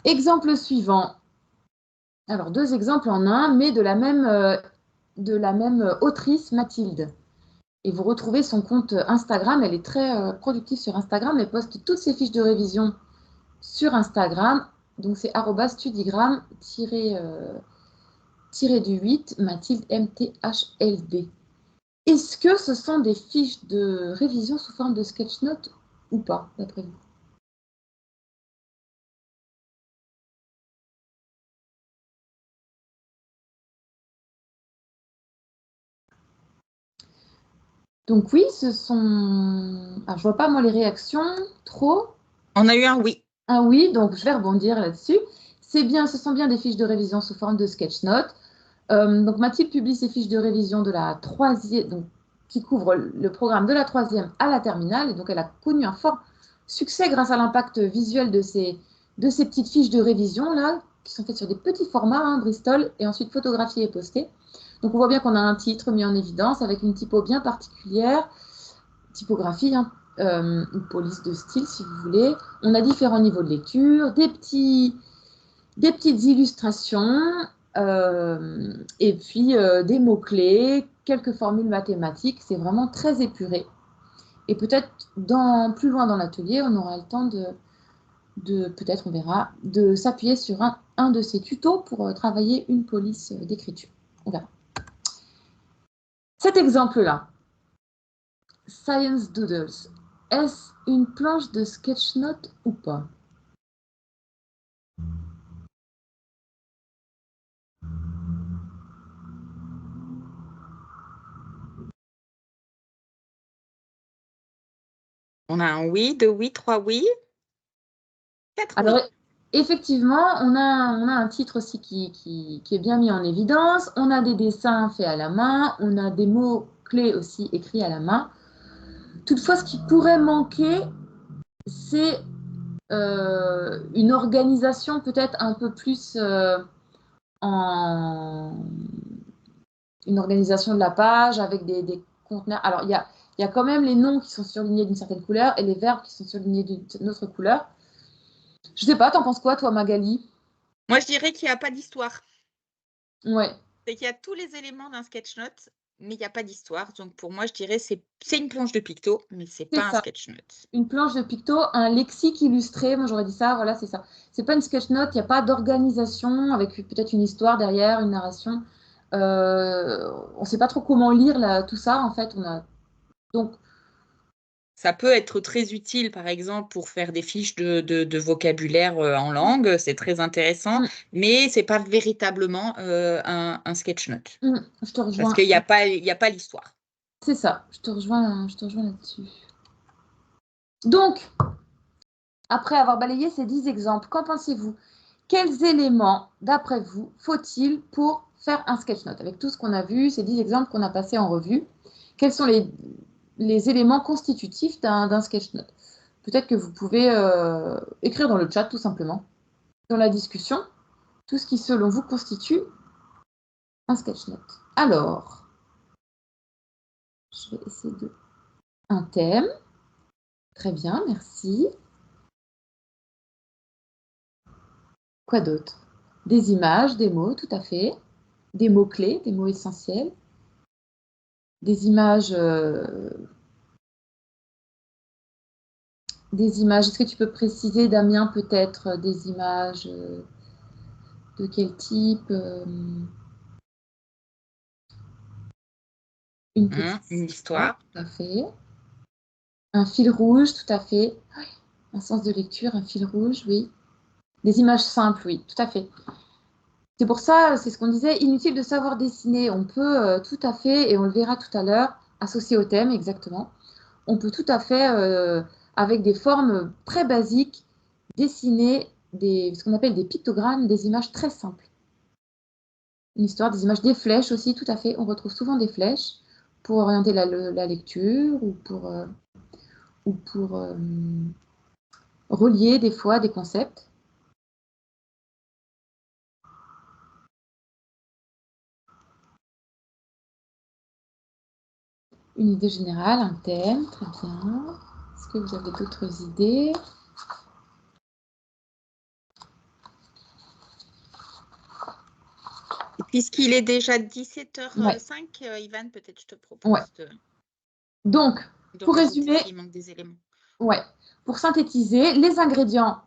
Exemple suivant. Alors deux exemples en un, mais de la même autrice, Mathilde. Et vous retrouvez son compte Instagram. Elle est très productive sur Instagram. Elle poste toutes ses fiches de révision sur Instagram. Donc c'est @studigram-du8 Mathilde MTHLD. Est-ce que ce sont des fiches de révision sous forme de sketch note ou pas, d'après vous? Donc oui, ce sont... Alors, je vois pas moi les réactions trop. On a eu un oui. Ah oui, donc je vais rebondir là-dessus. Ce sont bien des fiches de révision sous forme de sketch note. Donc Mathilde publie ses fiches de révision de la troisième, donc, qui couvrent le programme de la troisième à la terminale. Et donc elle a connu un fort succès grâce à l'impact visuel de ces petites fiches de révision là, qui sont faites sur des petits formats, hein, Bristol, et ensuite photographiées et postées. Donc on voit bien qu'on a un titre mis en évidence avec une typo bien particulière, typographie, hein, une police de style si vous voulez. On a différents niveaux de lecture, des petites illustrations, et puis des mots-clés, quelques formules mathématiques. C'est vraiment très épuré. Et peut-être plus loin dans l'atelier, on aura le temps peut-être on verra, de s'appuyer sur un de ces tutos pour travailler une police d'écriture. On verra. Cet exemple-là, Science Doodles, est-ce une planche de sketch note ou pas? On a un oui, 2 oui, 3 oui, 4 oui. Alors, effectivement, on a un titre aussi qui est bien mis en évidence. On a des dessins faits à la main. On a des mots-clés aussi écrits à la main. Toutefois, ce qui pourrait manquer, c'est une organisation peut-être un peu plus une organisation de la page avec des conteneurs. Alors, il y a quand même les noms qui sont surlignés d'une certaine couleur et les verbes qui sont surlignés d'une autre couleur. Je sais pas, t'en penses quoi, toi, Magali? Moi, je dirais qu'il n'y a pas d'histoire. Ouais. C'est qu'il y a tous les éléments d'un sketch note, mais il n'y a pas d'histoire. Donc, pour moi, je dirais c'est une planche de picto, mais c'est pas un ça. sketch note. Une planche de picto, un lexique illustré, moi j'aurais dit ça, voilà, c'est ça. C'est pas une sketch note, il n'y a pas d'organisation avec peut-être une histoire derrière, une narration. On ne sait pas trop comment lire tout ça, en fait. Donc, Ça peut être très utile, par exemple, pour faire des fiches de vocabulaire en langue. C'est très intéressant, mais c'est pas véritablement un sketch note. Je te rejoins. Parce qu'il n'y a pas l'histoire. C'est ça, je te rejoins là-dessus. Donc, après avoir balayé ces 10 exemples, qu'en pensez-vous? Quels éléments, d'après vous, faut-il pour faire un sketch note? Avec tout ce qu'on a vu, ces 10 exemples qu'on a passés en revue, quels sont les éléments constitutifs d'un sketch note? Peut-être que vous pouvez écrire dans le chat, tout simplement, dans la discussion, tout ce qui, selon vous, constitue un sketch note. Alors, je vais essayer de... Un thème. Très bien, merci. Quoi d'autre? Des images, des mots, tout à fait. Des mots-clés, des mots essentiels. Des images... Est-ce que tu peux préciser, Damien, peut-être des images de quel type? Une petite Une histoire. tout à fait. Un fil rouge, tout à fait. Un sens de lecture, un fil rouge, oui. Des images simples, oui, tout à fait. C'est pour ça, c'est ce qu'on disait, inutile de savoir dessiner. On peut tout à fait, et on le verra tout à l'heure, associé au thème, exactement. On peut tout à fait, avec des formes très basiques, dessiner ce qu'on appelle des pictogrammes, des images très simples. Une histoire, des images, des flèches aussi, tout à fait. On retrouve souvent des flèches pour orienter la lecture ou pour relier des fois des concepts. Une idée générale, un thème, très bien. Est-ce que vous avez d'autres idées? Puisqu'il est déjà 17h05, Yvan, peut-être je te propose Donc, pour résumer, il manque des éléments. Pour synthétiser, les ingrédients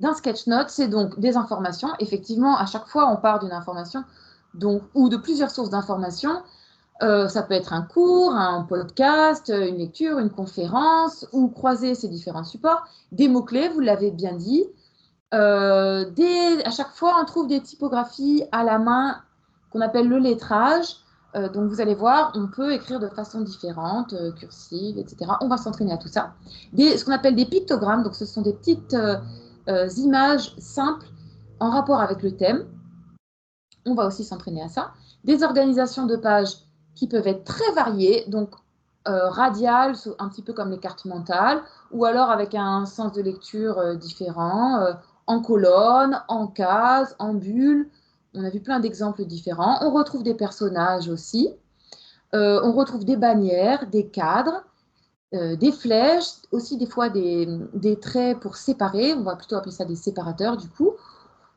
d'un sketch note, c'est donc des informations. Effectivement, à chaque fois, on part d'une information ou de plusieurs sources d'informations. Ça peut être un cours, un podcast, une lecture, une conférence, ou croiser ces différents supports. Des mots-clés, vous l'avez bien dit. À chaque fois, on trouve des typographies à la main qu'on appelle le lettrage. Donc, vous allez voir, on peut écrire de façon différente, cursive, etc. On va s'entraîner à tout ça. Ce qu'on appelle des pictogrammes, donc ce sont des petites images simples en rapport avec le thème. On va aussi s'entraîner à ça. Des organisations de pages qui peuvent être très variées, donc radiales, un petit peu comme les cartes mentales, ou alors avec un sens de lecture différent, en colonne, en case, en bulle. On a vu plein d'exemples différents. On retrouve des personnages aussi. On retrouve des bannières, des cadres, des flèches, aussi des fois des traits pour séparer. On va plutôt appeler ça des séparateurs du coup.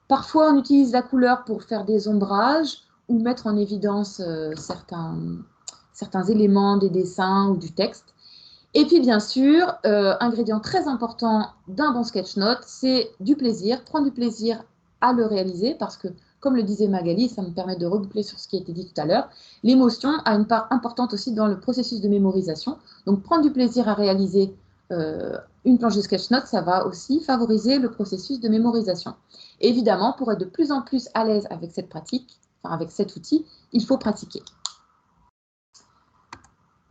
Parfois, on utilise la couleur pour faire des ombrages ou mettre en évidence certains éléments des dessins ou du texte. Et puis, bien sûr, ingrédient très important d'un bon sketch note, c'est du plaisir, prendre du plaisir à le réaliser parce que, comme le disait Magali, ça me permet de reboucler sur ce qui a été dit tout à l'heure, l'émotion a une part importante aussi dans le processus de mémorisation. Donc, prendre du plaisir à réaliser une planche de sketch note, ça va aussi favoriser le processus de mémorisation. Et évidemment, pour être de plus en plus à l'aise avec cette pratique, avec cet outil, il faut pratiquer.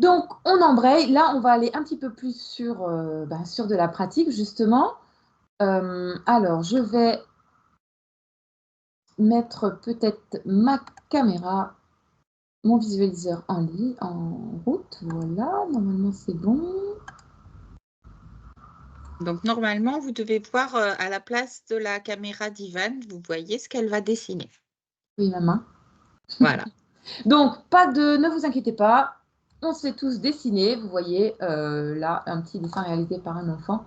Donc, on embraye. Là, on va aller un petit peu plus sur de la pratique, justement. Alors, je vais mettre peut-être ma caméra, mon visualiseur en route. Voilà, normalement, c'est bon. Donc, normalement, vous devez voir à la place de la caméra d'Ivan, vous voyez ce qu'elle va dessiner. Oui, ma main. Voilà. Donc, ne vous inquiétez pas, on sait tous dessiner. Vous voyez là un petit dessin réalisé par un enfant.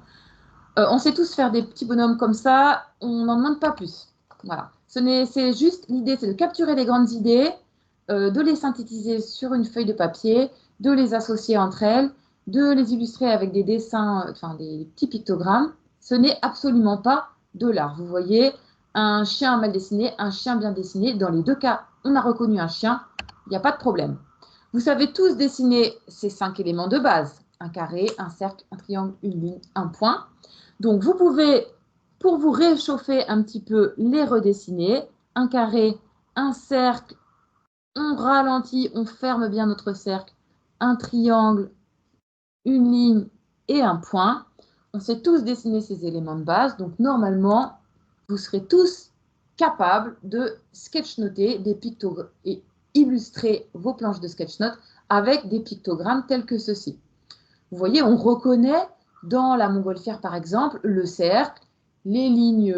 On sait tous faire des petits bonhommes comme ça, on n'en demande pas plus. Voilà. C'est juste l'idée, c'est de capturer les grandes idées, de les synthétiser sur une feuille de papier, de les associer entre elles, de les illustrer avec des dessins, enfin des petits pictogrammes. Ce n'est absolument pas de l'art. Vous voyez, un chien mal dessiné, un chien bien dessiné. Dans les deux cas, on a reconnu un chien, il n'y a pas de problème. Vous savez tous dessiner ces 5 éléments de base. Un carré, un cercle, un triangle, une ligne, un point. Donc, vous pouvez, pour vous réchauffer un petit peu, les redessiner. Un carré, un cercle, on ralentit, on ferme bien notre cercle. Un triangle, une ligne et un point. On sait tous dessiner ces éléments de base. Donc, normalement, vous serez tous capables de sketchnoter des pictogrammes et illustrer vos planches de sketchnote avec des pictogrammes tels que ceci. Vous voyez, on reconnaît dans la montgolfière, par exemple, le cercle, les lignes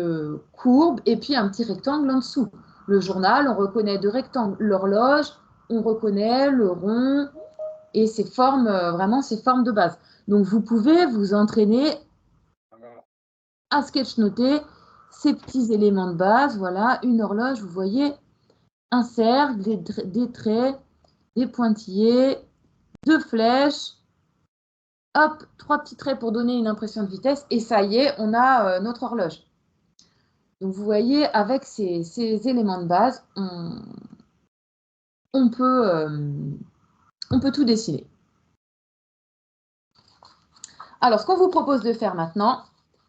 courbes et puis un petit rectangle en dessous. Le journal, on reconnaît deux rectangles. L'horloge, on reconnaît le rond et ses formes, vraiment ses formes de base. Donc, vous pouvez vous entraîner à sketchnoter ces petits éléments de base. Voilà, une horloge, vous voyez, un cercle, des traits, des pointillés, deux flèches. Hop, 3 petits traits pour donner une impression de vitesse et ça y est, on a notre horloge. Donc vous voyez, avec ces éléments de base, on peut tout dessiner. Alors, ce qu'on vous propose de faire maintenant,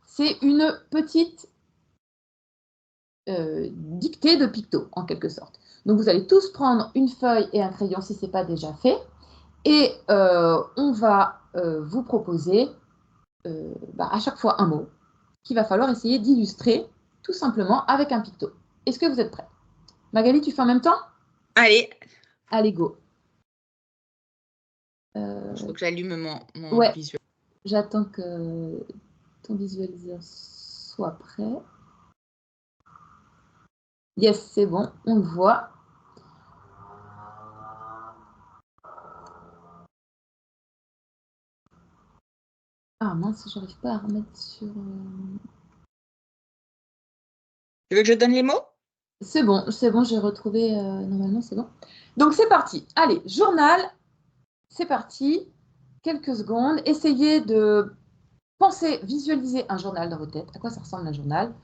c'est une petite dictée de picto, en quelque sorte. Donc vous allez tous prendre une feuille et un crayon si ce n'est pas déjà fait. Et on va vous proposer à chaque fois un mot qu'il va falloir essayer d'illustrer tout simplement avec un picto. Est-ce que vous êtes prêts? Magali, tu fais en même temps? Allez. Allez, go. Il faut que j'allume mon Ouais, visuel. j'attends que ton visualiseur soit prêt. Yes, c'est bon, on le voit. Ah mince, j'arrive pas à remettre sur... Tu veux que je donne les mots? C'est bon, j'ai retrouvé, normalement c'est bon. Donc c'est parti. Allez, journal, c'est parti. Quelques secondes. Essayez de penser, visualiser un journal dans votre tête. À quoi ça ressemble un journal?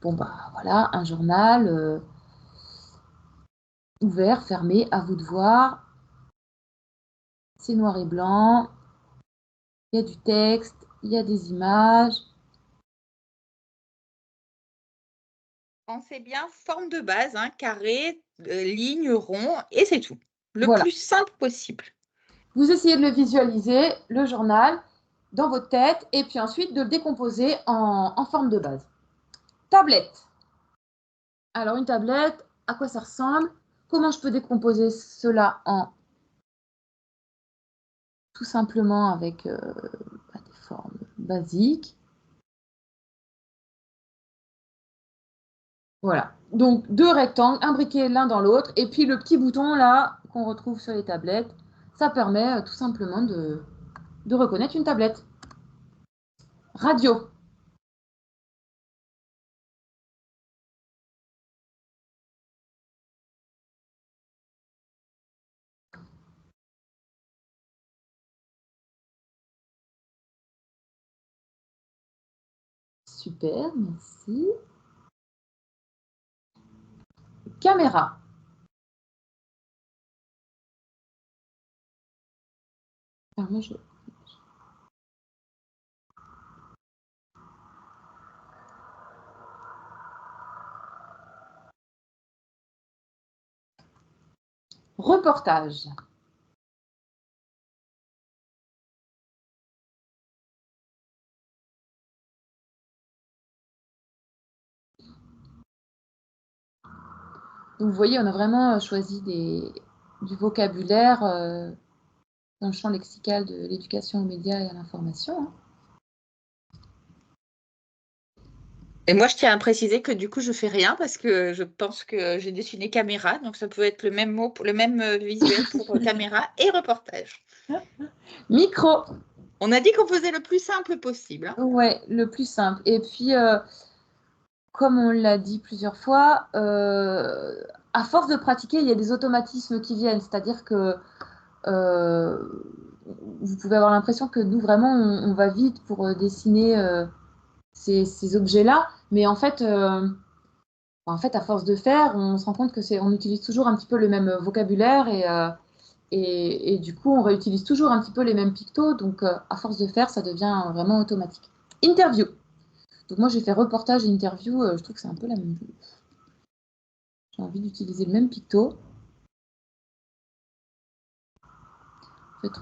Bon, bah voilà, un journal ouvert, fermé, à vous de voir. C'est noir et blanc. Il y a du texte, il y a des images. Pensez bien, forme de base, hein, carré, ligne, rond, et c'est tout. Le Voilà. plus simple possible. Vous essayez de le visualiser, le journal, dans votre tête, et puis ensuite de le décomposer en forme de base. Tablette. Alors, une tablette, à quoi ça ressemble? Comment je peux décomposer cela en... Tout simplement avec des formes basiques. Voilà. Donc, deux rectangles imbriqués l'un dans l'autre. Et puis, le petit bouton, là, qu'on retrouve sur les tablettes, ça permet tout simplement de reconnaître une tablette. Radio. Super, merci. Caméra. Alors, moi, Reportage. Donc, vous voyez, on a vraiment choisi du vocabulaire dans le champ lexical de l'éducation aux médias et à l'information. Hein. Et moi, je tiens à préciser que du coup, je fais rien parce que je pense que j'ai dessiné caméra, donc ça peut être le même mot, le même visuel pour caméra et reportage. Micro. On a dit qu'on faisait le plus simple possible. Hein. Ouais, le plus simple. Et puis, comme on l'a dit plusieurs fois, à force de pratiquer, il y a des automatismes qui viennent. C'est-à-dire que vous pouvez avoir l'impression que nous, vraiment, on va vite pour dessiner ces objets-là. Mais en fait, à force de faire, on se rend compte on utilise toujours un petit peu le même vocabulaire et du coup, on réutilise toujours un petit peu les mêmes pictos. Donc, à force de faire, ça devient vraiment automatique. Interview. Donc, moi, j'ai fait reportage et interview. Je trouve que c'est un peu la même chose. J'ai envie d'utiliser le même picto. En fait,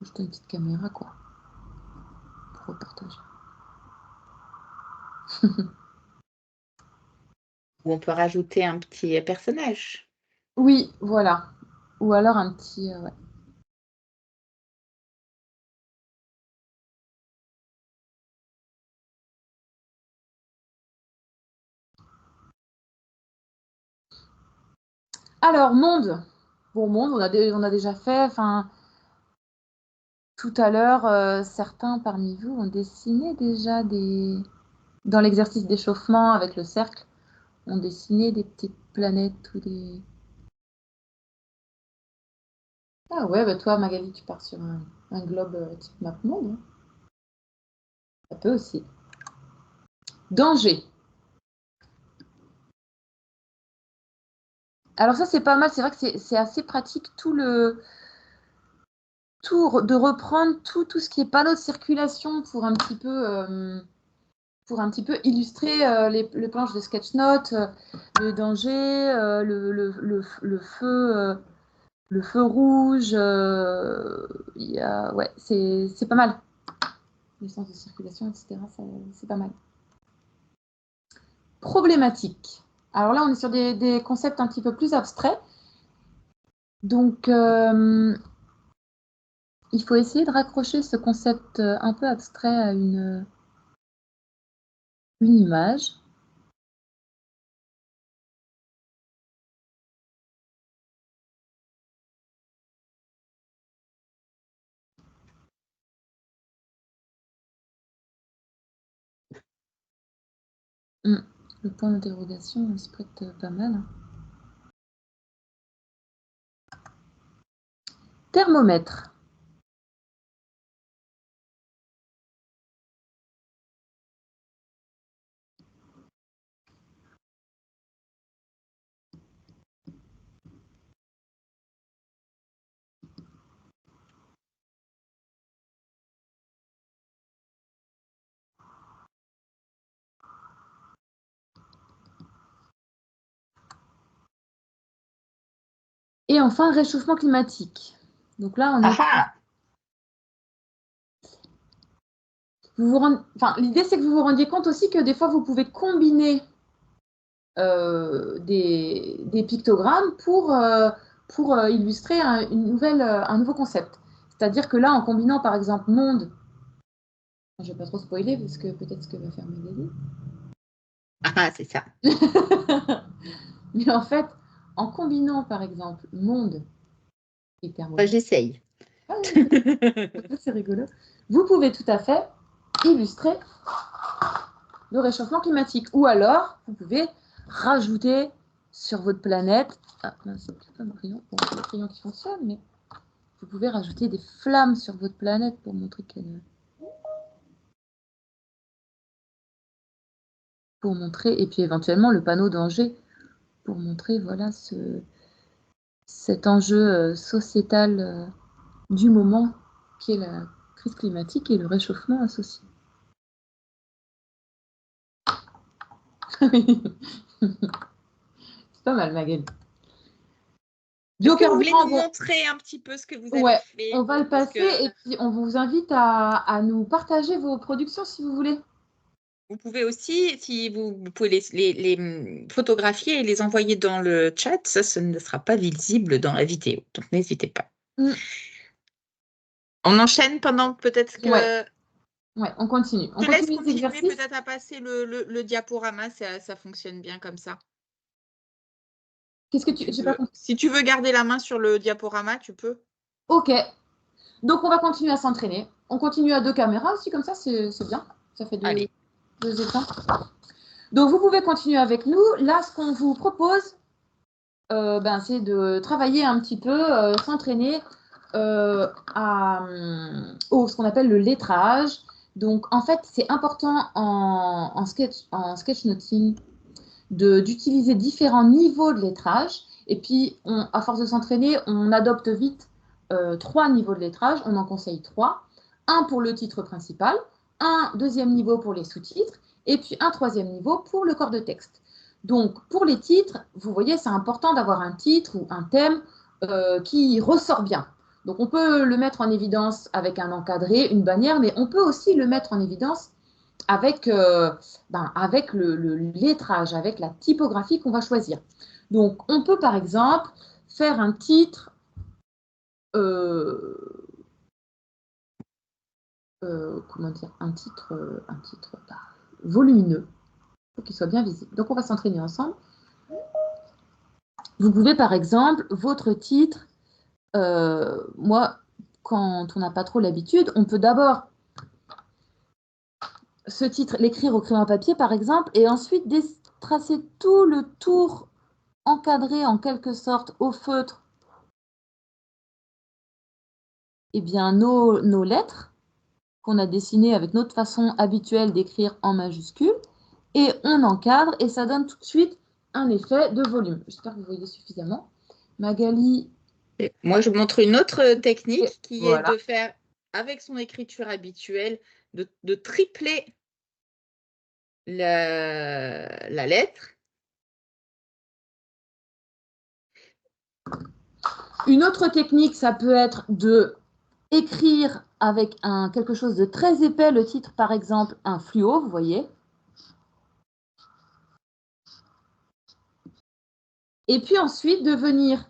juste une petite caméra, quoi. Pour reportage. Ou on peut rajouter un petit personnage. Oui, voilà. Ou alors un petit... ouais. Alors, monde. Bon, monde, on a déjà fait. Enfin, tout à l'heure, certains parmi vous ont dessiné déjà dans l'exercice d'échauffement avec le cercle, ont dessiné des petites planètes ou des... Ah ouais, bah toi, Magali, tu pars sur un globe type map monde. Hein. Ça peut aussi. Danger. Alors ça, c'est pas mal. C'est vrai que c'est assez pratique de reprendre tout ce qui est panneau de circulation pour un petit peu illustrer les planches de sketch-notes, le danger, le feu, le feu rouge. Ouais, c'est pas mal. Les sens de circulation, etc. C'est pas mal. Problématique. Alors là, on est sur des concepts un petit peu plus abstraits. Donc, il faut essayer de raccrocher ce concept un peu abstrait à une image. Le point d'interrogation se prête pas mal. Hein. Thermomètre. Et enfin, réchauffement climatique. Donc là, on est... L'idée, c'est que vous vous rendiez compte aussi que des fois, vous pouvez combiner des pictogrammes pour illustrer un nouveau concept. C'est-à-dire que là, en combinant, par exemple, monde... Je ne vais pas trop spoiler, parce que peut-être ce que va faire Magali. Ah, c'est ça. Mais en fait, en combinant, par exemple, monde et thermomètre... J'essaye. Ah, c'est rigolo. Vous pouvez tout à fait illustrer le réchauffement climatique. Ou alors, vous pouvez rajouter sur votre planète... Ah, c'est pas mon crayon. Bon, c'est le crayon qui fonctionne, mais vous pouvez rajouter des flammes sur votre planète pour montrer qu'elle... Pour montrer, et puis éventuellement le panneau danger pour montrer, voilà, cet enjeu sociétal du moment qui est la crise climatique et le réchauffement associé. C'est pas mal, Magali. Est-ce que vous voulez nous montrer un petit peu ce que vous avez fait? On va le passer et puis on vous invite à nous partager vos productions si vous voulez. Vous pouvez aussi, si vous pouvez les photographier et les envoyer dans le chat, ça, ce ne sera pas visible dans la vidéo, donc n'hésitez pas. On enchaîne pendant peut-être que... Ouais, on continue. On Je te laisse continue les continuer exercices. peut-être à passer le diaporama, ça fonctionne bien comme ça. Qu'est-ce que tu... j'ai pas compris. Si tu veux garder la main sur le diaporama, tu peux. Ok. Donc, on va continuer à s'entraîner. On continue à 2 caméras aussi, comme ça, c'est bien. Ça fait deux écrans. Donc, vous pouvez continuer avec nous. Là, ce qu'on vous propose, c'est de travailler un petit peu, s'entraîner ce qu'on appelle le lettrage. Donc, en fait, c'est important en sketchnoting d'utiliser différents niveaux de lettrage. Et puis, à force de s'entraîner, on adopte vite 3 niveaux de lettrage. On en conseille 3. Un pour le titre principal, un deuxième niveau pour les sous-titres, et puis un troisième niveau pour le corps de texte. Donc, pour les titres, vous voyez, c'est important d'avoir un titre ou un thème qui ressort bien. Donc, on peut le mettre en évidence avec un encadré, une bannière, mais on peut aussi le mettre en évidence avec le lettrage, avec la typographie qu'on va choisir. Donc, on peut par exemple faire un titre volumineux pour qu'il soit bien visible. Donc, on va s'entraîner ensemble. Vous pouvez par exemple, votre titre, moi, quand on n'a pas trop l'habitude, on peut d'abord ce titre, l'écrire au crayon papier par exemple, et ensuite tracer tout le tour encadré en quelque sorte au feutre nos lettres qu'on a dessinées avec notre façon habituelle d'écrire en majuscule, et on encadre et ça donne tout de suite un effet de volume. J'espère que vous voyez suffisamment. Magali. Moi, je montre une autre technique qui est de faire, avec son écriture habituelle, de tripler la lettre. Une autre technique, ça peut être de écrire avec quelque chose de très épais, le titre par exemple un fluo, vous voyez. Et puis ensuite de venir,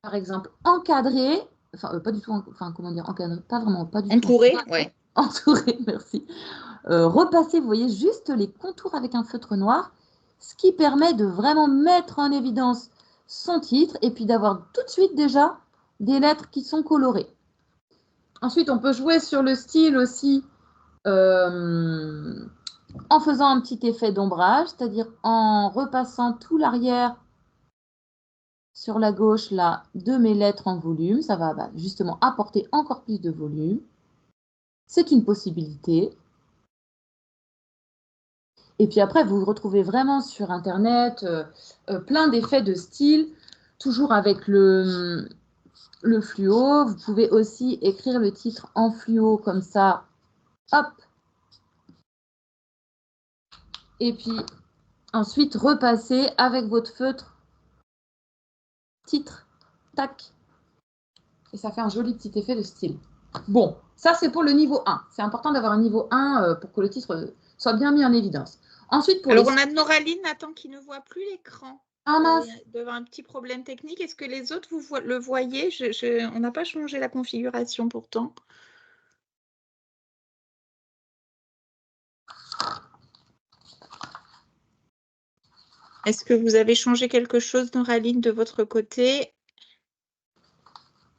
par exemple, encadrer, pas du tout, comment dire, encadrer, pas vraiment, pas du tout. Entourer, ouais. Entourer, merci. Repasser, vous voyez, juste les contours avec un feutre noir, ce qui permet de vraiment mettre en évidence son titre et puis d'avoir tout de suite déjà des lettres qui sont colorées. Ensuite, on peut jouer sur le style aussi en faisant un petit effet d'ombrage, c'est-à-dire en repassant tout l'arrière sur la gauche là de mes lettres en volume. Ça va justement apporter encore plus de volume. C'est une possibilité. Et puis après, vous retrouvez vraiment sur Internet plein d'effets de style, toujours avec le fluo. Vous pouvez aussi écrire le titre en fluo comme ça. Hop. Et puis ensuite, repasser avec votre feutre. Titre. Tac. Et ça fait un joli petit effet de style. Bon, ça c'est pour le niveau 1. C'est important d'avoir un niveau 1 pour que le titre soit bien mis en évidence. Ensuite, Alors, on a Noraline, Nathan, qui ne voit plus l'écran. Ah mince. Il doit y avoir un petit problème technique. Est-ce que les autres, vous le voyez? On n'a pas changé la configuration pourtant. Est-ce que vous avez changé quelque chose, Noraline, de votre côté?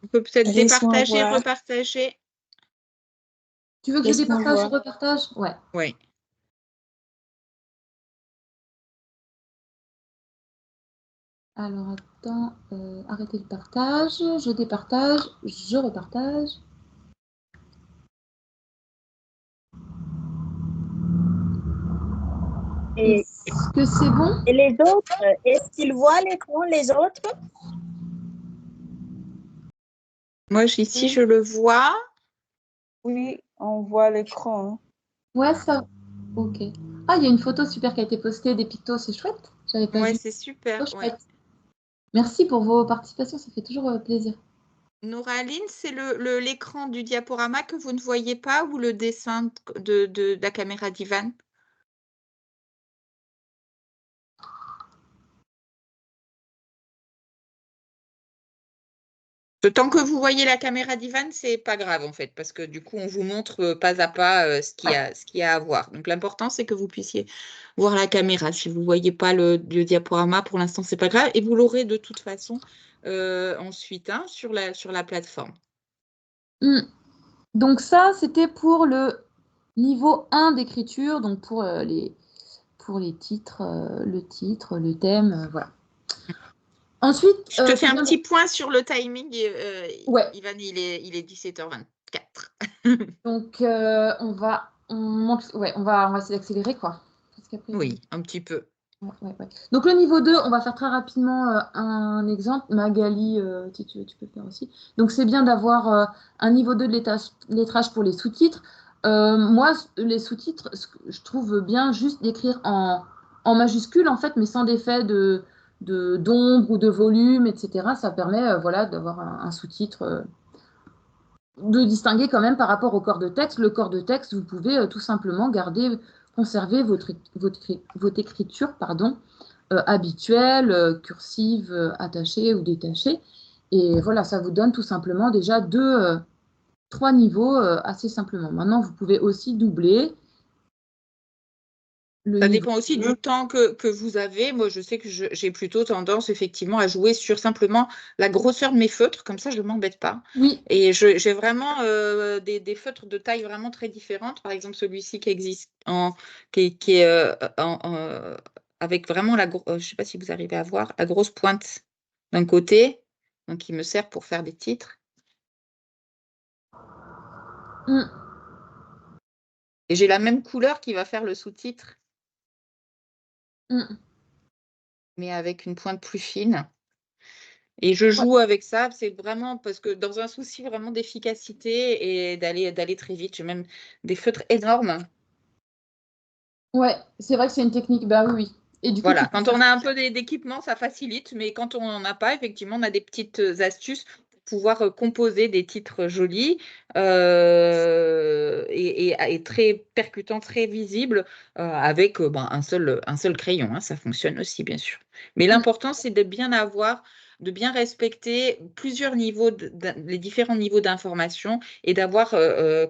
On peut peut-être départager, repartager. Tu veux que je départage, je repartage? Ouais. Oui. Alors, attends, arrêtez le partage, je départage, je repartage. Est-ce que c'est bon? Et les autres, est-ce qu'ils voient l'écran, les autres? Moi, ici, je le vois. Oui, on voit l'écran. Ouais, ça. Ok. Ah, il y a une photo super qui a été postée des pictos, c'est chouette. J'avais pas vu. Ouais, c'est super. Ouais. Merci pour vos participations, ça fait toujours plaisir. Noraline, c'est l'écran du diaporama que vous ne voyez pas ou le dessin de la caméra d'Ivan? Tant que vous voyez la caméra d'Ivan, c'est pas grave en fait, parce que du coup, on vous montre pas à pas ce qu'il y a à voir. Donc, l'important, c'est que vous puissiez voir la caméra. Si vous ne voyez pas le diaporama, pour l'instant, c'est pas grave. Et vous l'aurez de toute façon ensuite sur la plateforme. Donc ça, c'était pour le niveau 1 d'écriture, donc pour les titres, le titre, le thème, voilà. Ensuite, je te fais un petit point sur le timing. Ouais. Ivan, il est 17h24. Donc, on va essayer d'accélérer, quoi. Parce qu'après, oui, un petit peu. Ouais. Donc, le niveau 2, on va faire très rapidement un exemple. Magali, si tu veux, tu peux faire aussi. Donc, c'est bien d'avoir un niveau 2 de lettrage pour les sous-titres. Moi, les sous-titres, je trouve bien juste d'écrire en majuscule, en fait, mais sans d'effet d'ombre ou de volume, etc. Ça permet voilà, d'avoir un sous-titre, de distinguer quand même par rapport au corps de texte. Le corps de texte, vous pouvez tout simplement conserver votre écriture habituelle, cursive, attachée ou détachée. Et voilà, ça vous donne tout simplement déjà 3 niveaux assez simplement. Maintenant, vous pouvez aussi doubler. Ça dépend aussi du temps que vous avez. Moi, je sais que j'ai plutôt tendance effectivement à jouer sur simplement la grosseur de mes feutres. Comme ça, je ne m'embête pas. Oui. Et j'ai vraiment des feutres de taille vraiment très différentes. Par exemple, celui-ci qui existe, qui est avec vraiment je ne sais pas si vous arrivez à voir, la grosse pointe d'un côté. Donc, qui me sert pour faire des titres. Et j'ai la même couleur qui va faire le sous-titre. Mais avec une pointe plus fine. Et je joue avec ça, c'est vraiment parce que dans un souci vraiment d'efficacité et d'aller très vite, j'ai même des feutres énormes. Ouais, c'est vrai que c'est une technique, bah oui. Et du coup, voilà, quand on a un peu d'équipement, ça facilite, mais quand on n'en a pas, effectivement, on a des petites astuces pour pouvoir composer des titres jolis et très percutants, très visibles avec un seul crayon. Hein, ça fonctionne aussi, bien sûr. Mais l'important, c'est de bien respecter plusieurs niveaux, les différents niveaux d'information et d'avoir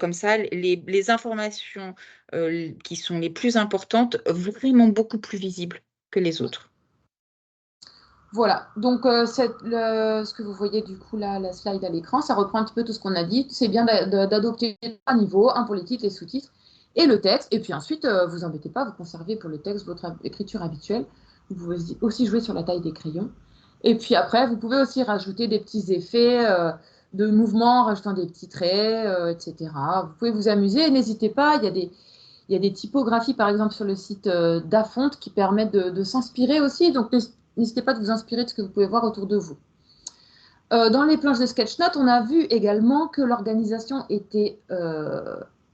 comme ça les informations qui sont les plus importantes vraiment beaucoup plus visibles que les autres. Voilà, donc ce que vous voyez du coup là, la slide à l'écran, ça reprend un petit peu tout ce qu'on a dit. C'est bien d'adopter 3 niveaux, un pour les titres, les sous-titres et le texte. Et puis ensuite, vous embêtez pas, vous conservez pour le texte votre écriture habituelle. Vous pouvez aussi jouer sur la taille des crayons. Et puis après, vous pouvez aussi rajouter des petits effets de mouvement, en rajoutant des petits traits, etc. Vous pouvez vous amuser et n'hésitez pas, il y a des typographies par exemple sur le site d'Afont qui permettent de s'inspirer aussi. Donc n'hésitez pas de vous inspirer de ce que vous pouvez voir autour de vous. Dans les planches de Sketchnote, on a vu également que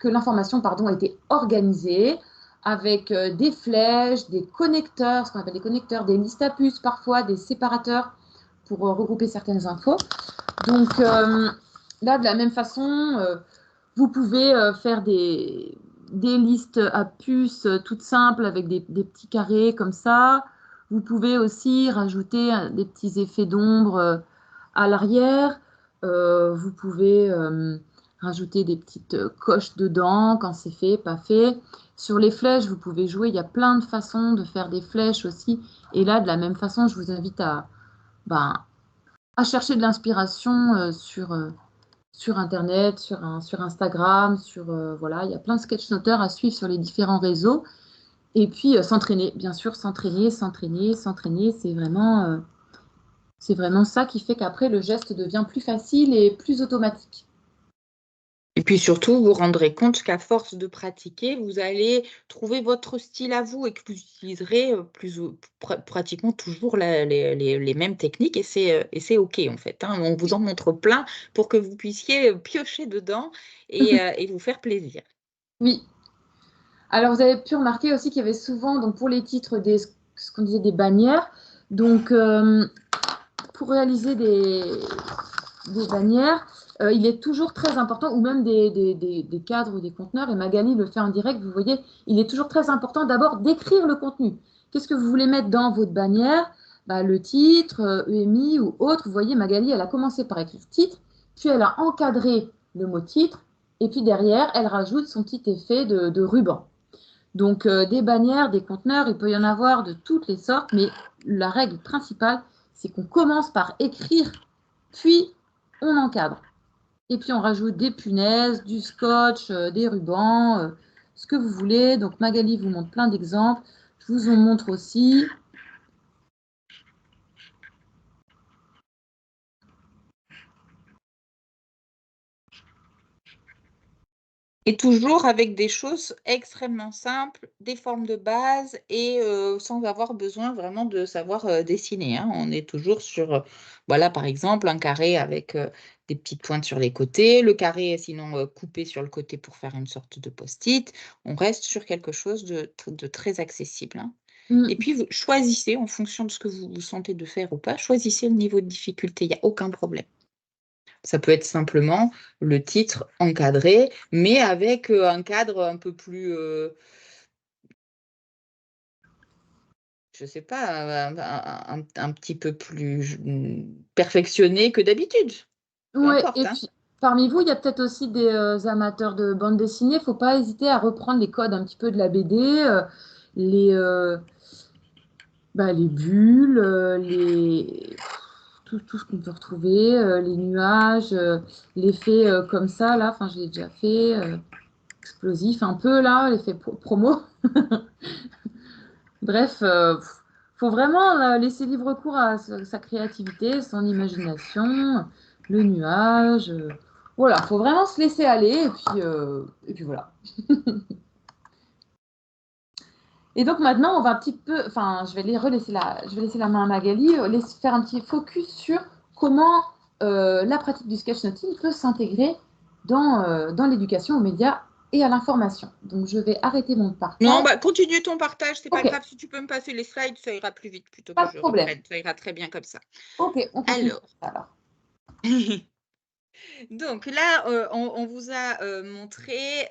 l'information était organisée avec des flèches, des connecteurs, ce qu'on appelle des connecteurs, des listes à puces parfois, des séparateurs pour regrouper certaines infos. Donc là, de la même façon, vous pouvez faire des listes à puces toutes simples avec des petits carrés comme ça. Vous pouvez aussi rajouter des petits effets d'ombre à l'arrière. Vous pouvez rajouter des petites coches dedans quand c'est fait, pas fait. Sur les flèches, vous pouvez jouer. Il y a plein de façons de faire des flèches aussi. Et là, de la même façon, je vous invite à chercher de l'inspiration sur Internet, sur Instagram, voilà, il y a plein de sketchnoteurs à suivre sur les différents réseaux. Et puis s'entraîner, bien sûr, s'entraîner, c'est vraiment ça qui fait qu'après le geste devient plus facile et plus automatique. Et puis surtout, vous vous rendrez compte qu'à force de pratiquer, vous allez trouver votre style à vous et que vous utiliserez pratiquement toujours les mêmes techniques et c'est OK en fait. Hein. On vous en montre plein pour que vous puissiez piocher dedans et vous faire plaisir. Oui. Alors vous avez pu remarquer aussi qu'il y avait souvent, donc pour les titres, ce qu'on disait des bannières. Donc pour réaliser des bannières, il est toujours très important, ou même des cadres ou des conteneurs, et Magali le fait en direct, vous voyez, il est toujours très important d'abord d'écrire le contenu. Qu'est-ce que vous voulez mettre dans votre bannière? le titre, EMI ou autre. Vous voyez, Magali, elle a commencé par écrire titre, puis elle a encadré le mot titre, et puis derrière, elle rajoute son petit effet de ruban. Donc, des bannières, des conteneurs, il peut y en avoir de toutes les sortes, mais la règle principale, c'est qu'on commence par écrire, puis on encadre. Et puis, on rajoute des punaises, du scotch, des rubans, ce que vous voulez. Donc, Magali vous montre plein d'exemples. Je vous en montre aussi. Et toujours avec des choses extrêmement simples, des formes de base et sans avoir besoin vraiment de savoir dessiner, hein. On est toujours sur, voilà, par exemple, un carré avec des petites pointes sur les côtés. Le carré est sinon coupé sur le côté pour faire une sorte de post-it. On reste sur quelque chose de très accessible, hein. Et puis, vous choisissez, en fonction de ce que vous sentez de faire ou pas, choisissez le niveau de difficulté, il n'y a aucun problème. Ça peut être simplement le titre encadré, mais avec un cadre un peu plus, je ne sais pas, un petit peu plus perfectionné que d'habitude. Peu Ouais, importe, et hein. puis parmi vous, il y a peut-être aussi des amateurs de bande dessinée. Il ne faut pas hésiter à reprendre les codes un petit peu de la BD, les, les bulles, tout ce qu'on peut retrouver, les nuages, l'effet comme ça, là, enfin, je l'ai déjà fait, explosif un peu, là, l'effet promo. Bref, faut vraiment laisser libre cours à sa créativité, son imagination, le nuage. Voilà, faut vraiment se laisser aller et puis voilà. Et donc maintenant, on va un petit peu, enfin, je vais laisser la main à Magali, faire un petit focus sur comment la pratique du sketchnoting peut s'intégrer dans l'éducation aux médias et à l'information. Donc je vais arrêter mon partage. Non, continue ton partage, c'est pas Ok. grave. Si tu peux me passer les slides, ça ira plus vite plutôt Pas que de je problème. reprenne. Ça ira très bien comme ça. Ok, on continue. Alors. Donc là, on vous a montré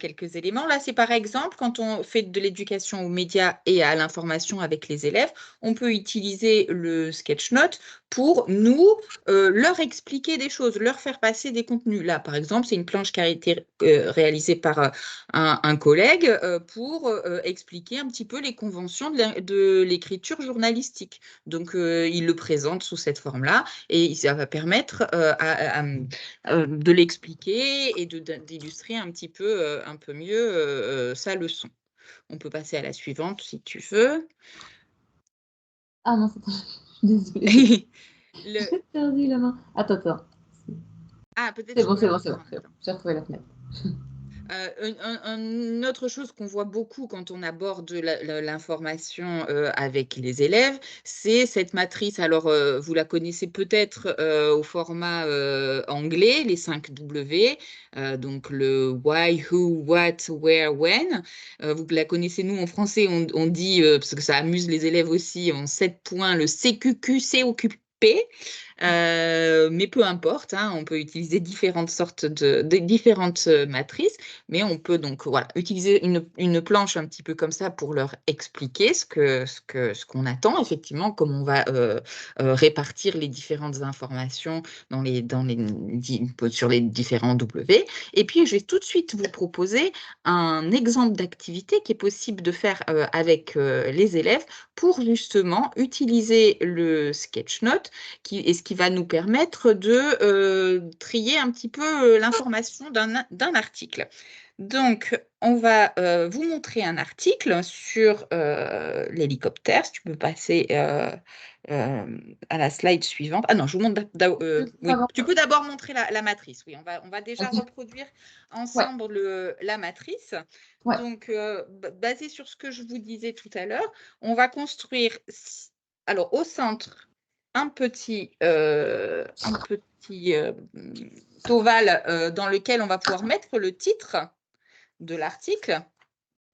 quelques éléments. Là, c'est par exemple, quand on fait de l'éducation aux médias et à l'information avec les élèves, on peut utiliser le sketchnote pour nous leur expliquer des choses, leur faire passer des contenus. Là, par exemple, c'est une planche qui a été réalisée par un collègue pour expliquer un petit peu les conventions de l'écriture journalistique. Donc, il le présente sous cette forme-là et ça va permettre de l'expliquer et d'illustrer un peu mieux sa leçon. On peut passer à la suivante si tu veux. Ah non, je suis désolée. J'ai Le... perdu la main. Attends. Ah, peut-être C'est je bon, peux c'est la bon, refaire en c'est même bon. temps. J'ai retrouvé la fenêtre. Une autre chose qu'on voit beaucoup quand on aborde l'information avec les élèves, c'est cette matrice. Alors, vous la connaissez peut-être au format anglais, les 5 W, donc le why, who, what, where, when. Vous la connaissez, nous, en français, on dit, parce que ça amuse les élèves aussi, en 7 points, le CQQ, COQP. Mais peu importe, hein, on peut utiliser différentes sortes de différentes matrices, mais on peut donc voilà, utiliser une planche un petit peu comme ça pour leur expliquer ce qu'on attend, effectivement, comment on va répartir les différentes informations sur les différents W. Et puis, je vais tout de suite vous proposer un exemple d'activité qui est possible de faire avec les élèves pour justement utiliser le sketchnote et ce qui va nous permettre de trier un petit peu l'information d'un article. Donc, on va vous montrer un article sur l'hélicoptère. Si tu peux passer à la slide suivante. Ah non, je vous montre. Oui, tu peux d'abord montrer la matrice. Oui, on va déjà reproduire ensemble la matrice. Ouais. Donc, basé sur ce que je vous disais tout à l'heure, on va construire, alors au centre, un petit ovale dans lequel on va pouvoir mettre le titre de l'article.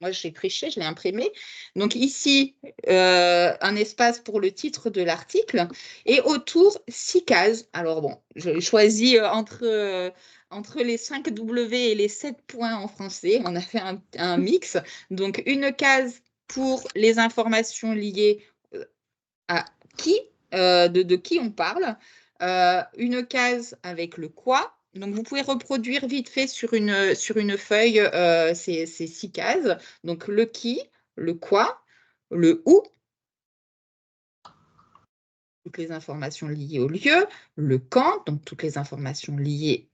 Moi, j'ai triché, je l'ai imprimé. Donc ici, un espace pour le titre de l'article et autour, 6 cases. Alors bon, j'ai choisi entre les 5 W et les 7 points en français. On a fait un mix. Donc une case pour les informations liées à qui, de qui on parle, une case avec le quoi. Donc, vous pouvez reproduire vite fait sur une feuille ces 6 cases. Donc, le qui, le quoi, le où, toutes les informations liées au lieu, le quand, donc toutes les informations liées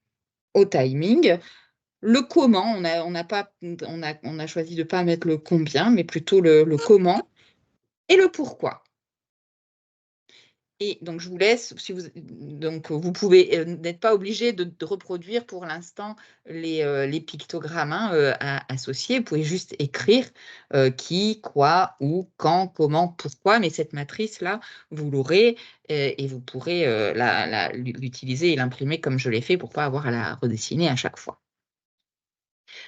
au timing, le comment, on a choisi de ne pas mettre le combien, mais plutôt le comment, et le pourquoi. Et donc, je vous laisse, donc vous pouvez, n'êtes pas obligé de reproduire pour l'instant les pictogrammes associés. Vous pouvez juste écrire qui, quoi, où, quand, comment, pourquoi. Mais cette matrice-là, vous l'aurez et vous pourrez l'utiliser et l'imprimer comme je l'ai fait pour ne pas avoir à la redessiner à chaque fois.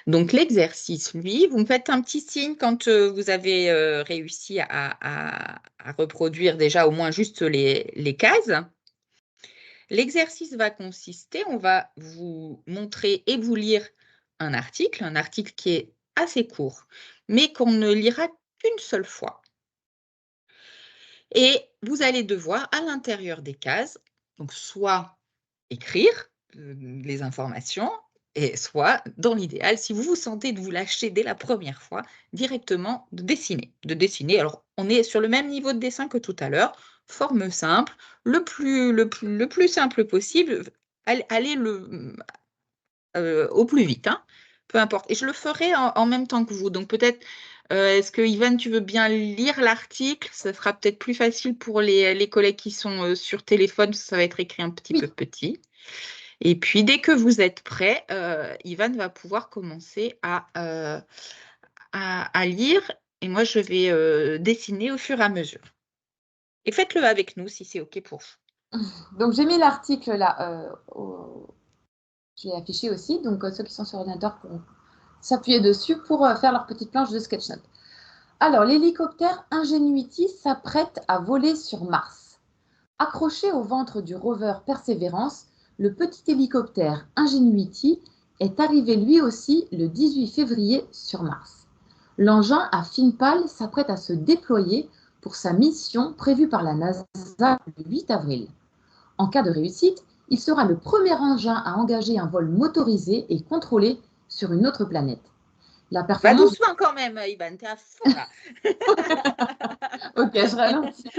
Donc, l'exercice, lui, vous me faites un petit signe quand vous avez réussi à reproduire déjà au moins juste les cases. L'exercice va consister, on va vous montrer et vous lire un article qui est assez court, mais qu'on ne lira qu'une seule fois. Et vous allez devoir, à l'intérieur des cases, donc soit écrire les informations, et soit, dans l'idéal, si vous vous sentez de vous lâcher dès la première fois, directement de dessiner. Alors, on est sur le même niveau de dessin que tout à l'heure, forme simple, le plus simple possible, allez au plus vite, hein, peu importe. Et je le ferai en même temps que vous. Donc, peut-être, est-ce que, Yvan, tu veux bien lire l'article? Ça sera peut-être plus facile pour les collègues qui sont sur téléphone, parce que ça va être écrit un petit peu petit. Et puis, dès que vous êtes prêt, Yvan va pouvoir commencer à lire. Et moi, je vais dessiner au fur et à mesure. Et faites-le avec nous si c'est OK pour vous. Donc, j'ai mis l'article là. Je l'ai affiché aussi. Donc, ceux qui sont sur ordinateur pourront s'appuyer dessus pour faire leur petite planche de sketchnote. Alors, l'hélicoptère Ingenuity s'apprête à voler sur Mars. Accroché au ventre du rover Perseverance, le petit hélicoptère Ingenuity est arrivé lui aussi le 18 février sur Mars. L'engin à fine pale s'apprête à se déployer pour sa mission prévue par la NASA le 8 avril. En cas de réussite, il sera le premier engin à engager un vol motorisé et contrôlé sur une autre planète. La Pas performance... doucement quand même, Yvan, t'es à fond là. Ok, je ralentis.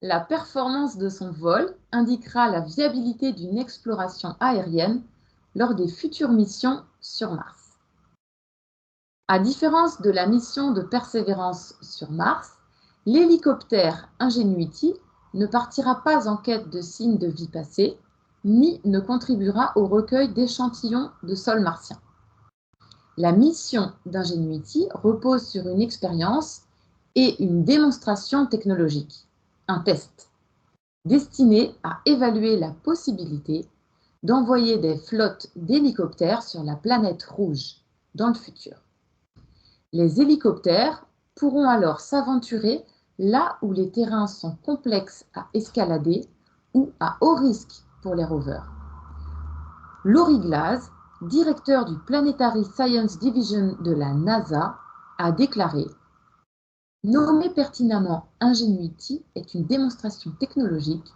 La performance de son vol indiquera la viabilité d'une exploration aérienne lors des futures missions sur Mars. À différence de la mission de Persévérance sur Mars, l'hélicoptère Ingenuity ne partira pas en quête de signes de vie passée, ni ne contribuera au recueil d'échantillons de sol martien. La mission d'Ingenuity repose sur une expérience et une démonstration technologique, un test, destiné à évaluer la possibilité d'envoyer des flottes d'hélicoptères sur la planète rouge dans le futur. Les hélicoptères pourront alors s'aventurer là où les terrains sont complexes à escalader ou à haut risque pour les rovers. Laurie Glass, directeur du Planetary Science Division de la NASA, a déclaré « Nommer pertinemment Ingenuity est une démonstration technologique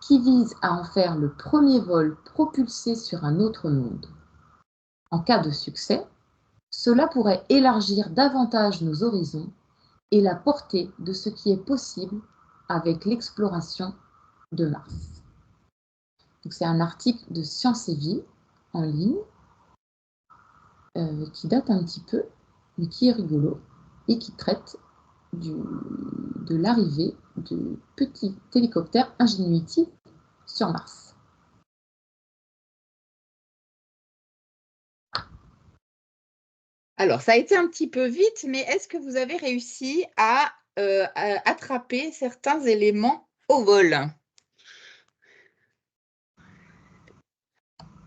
qui vise à en faire le premier vol propulsé sur un autre monde. En cas de succès, cela pourrait élargir davantage nos horizons et la portée de ce qui est possible avec l'exploration de Mars. » Donc, c'est un article de Science et Vie en ligne qui date un petit peu, mais qui est rigolo et qui traite de l'arrivée du petit hélicoptère Ingenuity sur Mars. Alors, ça a été un petit peu vite, mais est-ce que vous avez réussi à attraper certains éléments au vol?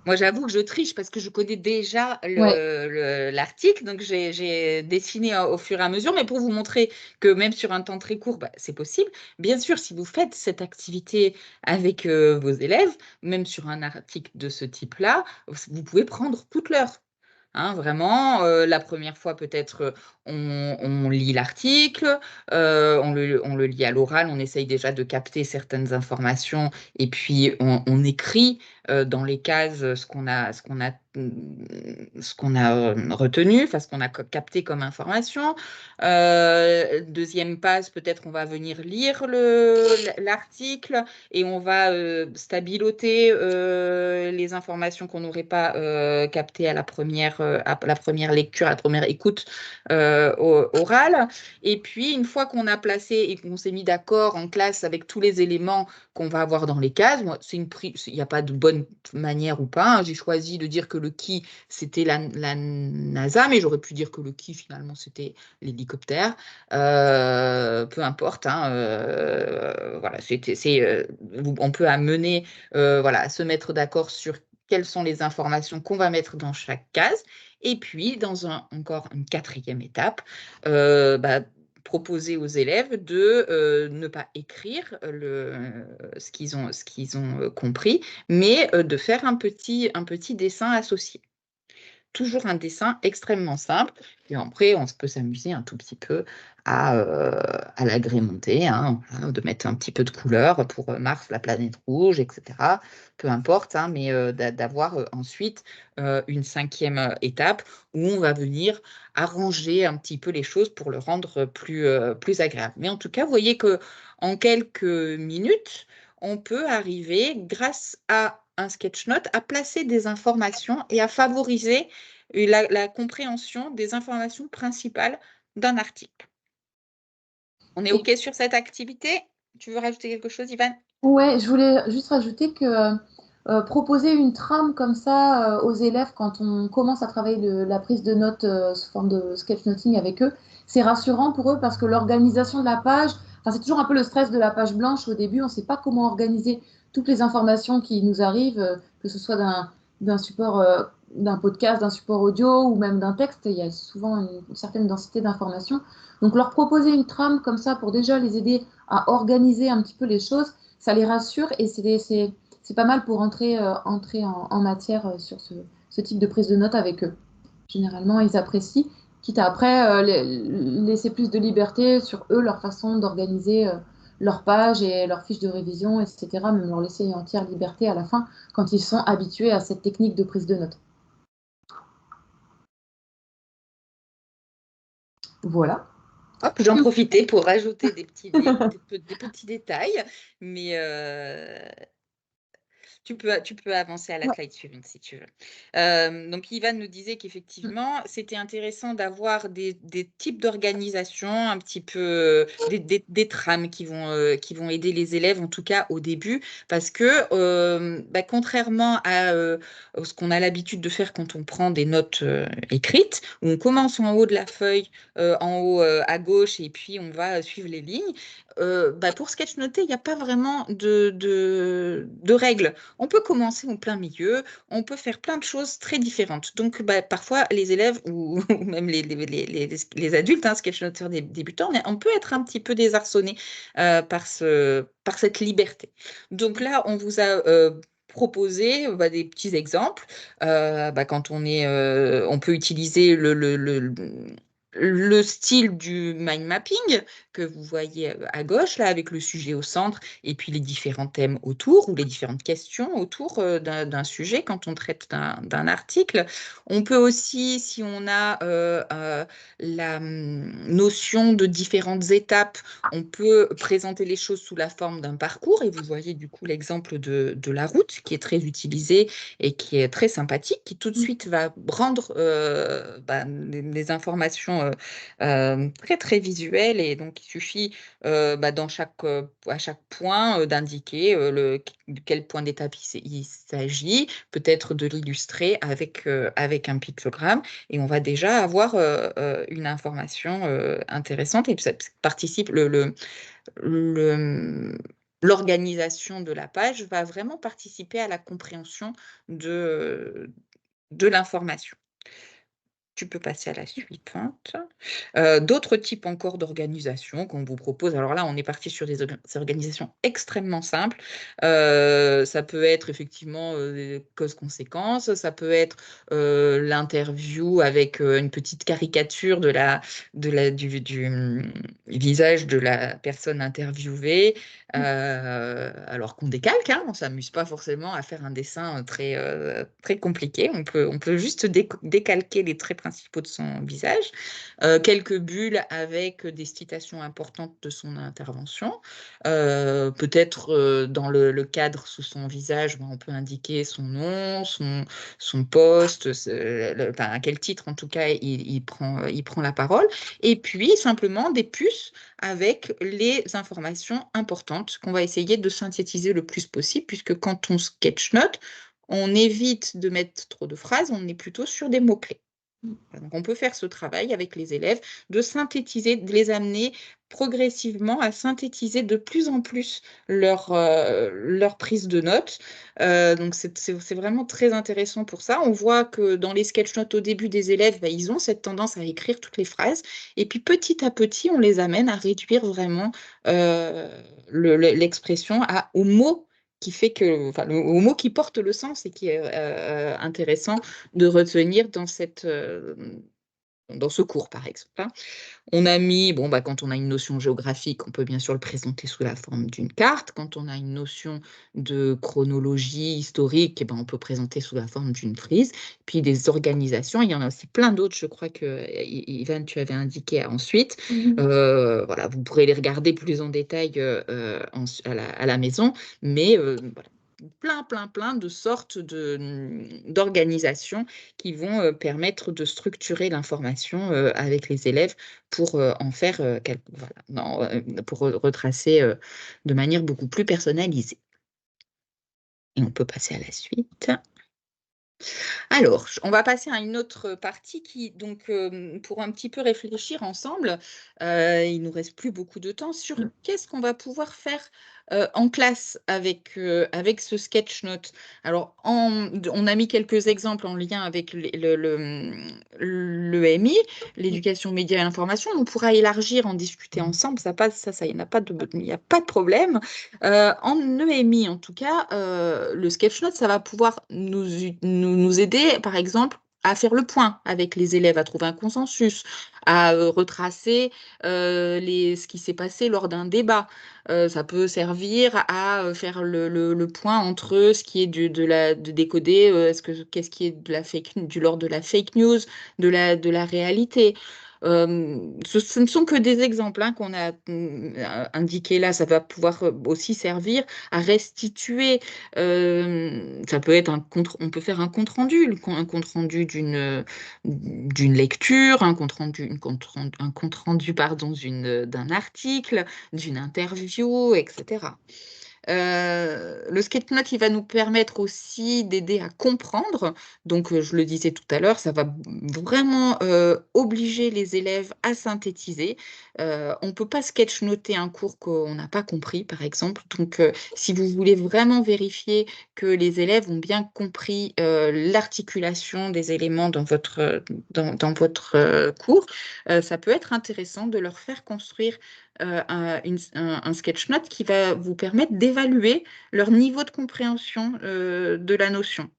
Moi, j'avoue que je triche parce que je connais déjà l'article, donc j'ai dessiné au fur et à mesure, mais pour vous montrer que même sur un temps très court, c'est possible. Bien sûr, si vous faites cette activité avec vos élèves, même sur un article de ce type-là, vous pouvez prendre toute l'heure. Hein, vraiment, la première fois, peut-être, on lit l'article, on le lit à l'oral, on essaye déjà de capter certaines informations et puis on écrit dans les cases ce qu'on a retenu, enfin, ce qu'on a capté comme information. Deuxième passe, peut-être on va venir lire l'article et on va stabiloter les informations qu'on n'aurait pas captées à la première lecture, à la première écoute orale. Et puis, une fois qu'on a placé et qu'on s'est mis d'accord en classe avec tous les éléments qu'on va avoir dans les cases, moi, il n'y a pas de bonne manière ou pas, hein. J'ai choisi de dire que le qui, c'était la NASA, mais j'aurais pu dire que le qui, finalement, c'était l'hélicoptère. Peu importe, hein, voilà, on peut amener voilà, à se mettre d'accord sur quelles sont les informations qu'on va mettre dans chaque case. Et puis, encore une quatrième étape, proposer aux élèves de ne pas écrire ce qu'ils ont compris, mais de faire un petit dessin associé. Toujours un dessin extrêmement simple. Et après, on peut s'amuser un tout petit peu à l'agrémenter, hein, voilà, de mettre un petit peu de couleur pour Mars, la planète rouge, etc. Peu importe, hein, mais d'avoir ensuite une cinquième étape où on va venir arranger un petit peu les choses pour le rendre plus agréable. Mais en tout cas, vous voyez qu'en quelques minutes, on peut arriver, grâce à un sketch note, à placer des informations et à favoriser la compréhension des informations principales d'un article. On est OK sur cette activité? Tu veux rajouter quelque chose, Ivan? Ouais, je voulais juste rajouter que proposer une trame comme ça aux élèves quand on commence à travailler la prise de notes sous forme de sketchnoting avec eux, c'est rassurant pour eux parce que l'organisation de la page, c'est toujours un peu le stress de la page blanche au début, on ne sait pas comment organiser toutes les informations qui nous arrivent, que ce soit d'un support, d'un podcast, d'un support audio ou même d'un texte, il y a souvent une certaine densité d'informations. Donc leur proposer une trame comme ça pour déjà les aider à organiser un petit peu les choses, ça les rassure et c'est pas mal pour entrer en matière sur ce type de prise de notes avec eux. Généralement, ils apprécient, quitte à après laisser plus de liberté sur eux, leur façon d'organiser leur page et leurs fiches de révision, etc. Même leur laisser entière liberté à la fin quand ils sont habitués à cette technique de prise de notes. Voilà. Hop, j'en profitais pour rajouter des petits détails, mais tu peux avancer à la slide suivante si tu veux. Donc, Ivan nous disait qu'effectivement, c'était intéressant d'avoir des types d'organisation, un petit peu des trames qui vont aider les élèves, en tout cas au début, parce que contrairement à ce qu'on a l'habitude de faire quand on prend des notes écrites, où on commence en haut de la feuille, en haut à gauche, et puis on va suivre les lignes, pour sketchnoter, il n'y a pas vraiment de règles. On peut commencer en plein milieu, on peut faire plein de choses très différentes. Donc, parfois, les élèves ou même les adultes, hein, sketchnoteurs débutants, on peut être un petit peu désarçonnés par cette liberté. Donc là, on vous a proposé des petits exemples. Quand on peut utiliser le style du mind mapping que vous voyez à gauche, là, avec le sujet au centre et puis les différents thèmes autour ou les différentes questions autour d'un sujet quand on traite d'un article. On peut aussi, si on a la notion de différentes étapes, on peut présenter les choses sous la forme d'un parcours et vous voyez du coup l'exemple de la route qui est très utilisé et qui est très sympathique, qui tout de suite va rendre les informations très très visuelles et donc il suffit à chaque point d'indiquer de quel point d'étape il s'agit, peut-être de l'illustrer avec un pictogramme et on va déjà avoir une information intéressante et ça participe l'organisation de la page va vraiment participer à la compréhension de l'information. Tu peux passer à la suivante. D'autres types encore d'organisation qu'on vous propose. Alors là, on est parti sur des organisations extrêmement simples. Ça peut être effectivement des causes-conséquences. Ça peut être l'interview avec une petite caricature du visage de la personne interviewée. Alors qu'on décalque, hein, on ne s'amuse pas forcément à faire un dessin très compliqué. On peut juste décalquer les traits principaux de son visage, quelques bulles avec des citations importantes de son intervention. Peut-être dans le cadre sous son visage, on peut indiquer son nom, son poste, à quel titre en tout cas il prend la parole. Et puis simplement des puces avec les informations importantes qu'on va essayer de synthétiser le plus possible, puisque quand on sketchnote, on évite de mettre trop de phrases, on est plutôt sur des mots-clés. Donc on peut faire ce travail avec les élèves, de synthétiser, de les amener progressivement à synthétiser de plus en plus leur prise de notes. Donc c'est vraiment très intéressant pour ça. On voit que dans les sketch notes au début des élèves, ils ont cette tendance à écrire toutes les phrases. Et puis petit à petit, on les amène à réduire vraiment l'expression aux mots qui fait que, au mot qui porte le sens et qui est intéressant de retenir dans ce cours, par exemple. Hein. On a mis, quand on a une notion géographique, on peut bien sûr le présenter sous la forme d'une carte. Quand on a une notion de chronologie historique, on peut présenter sous la forme d'une frise. Puis des organisations, il y en a aussi plein d'autres, je crois que Yvan, tu avais indiqué ensuite. Voilà, vous pourrez les regarder plus en détail à la maison, mais voilà. Plein de sortes d'organisations qui vont permettre de structurer l'information avec les élèves pour en faire pour retracer de manière beaucoup plus personnalisée. Et on peut passer à la suite. Alors, on va passer à une autre partie qui, donc, pour un petit peu réfléchir ensemble, il nous reste plus beaucoup de temps sur qu'est-ce qu'on va pouvoir faire en classe avec ce sketch-note. Alors, on a mis quelques exemples en lien avec l'EMI, l'éducation média et l'information. On pourra élargir, en discuter ensemble. Il n'y a pas de problème. En EMI, en tout cas, le sketch-note, ça va pouvoir nous aider, par exemple, à faire le point avec les élèves, à trouver un consensus, à retracer ce qui s'est passé lors d'un débat. Ça peut servir à faire le point entre ce qui est de décoder, qu'est-ce qui est de l'ordre de la fake news, de la réalité. Ce ne sont que des exemples qu'on a indiqués là. Ça va pouvoir aussi servir à restituer. Ça peut être on peut faire un compte rendu d'une lecture, un compte rendu d'un article, d'une interview, etc. Le sketch-note, il va nous permettre aussi d'aider à comprendre. Donc, je le disais tout à l'heure, ça va vraiment obliger les élèves à synthétiser. On ne peut pas sketch-noter un cours qu'on n'a pas compris, par exemple. Donc, si vous voulez vraiment vérifier que les élèves ont bien compris l'articulation des éléments dans votre cours, ça peut être intéressant de leur faire construire un sketch-note qui va vous permettre d'évaluer leur niveau de compréhension de la notion.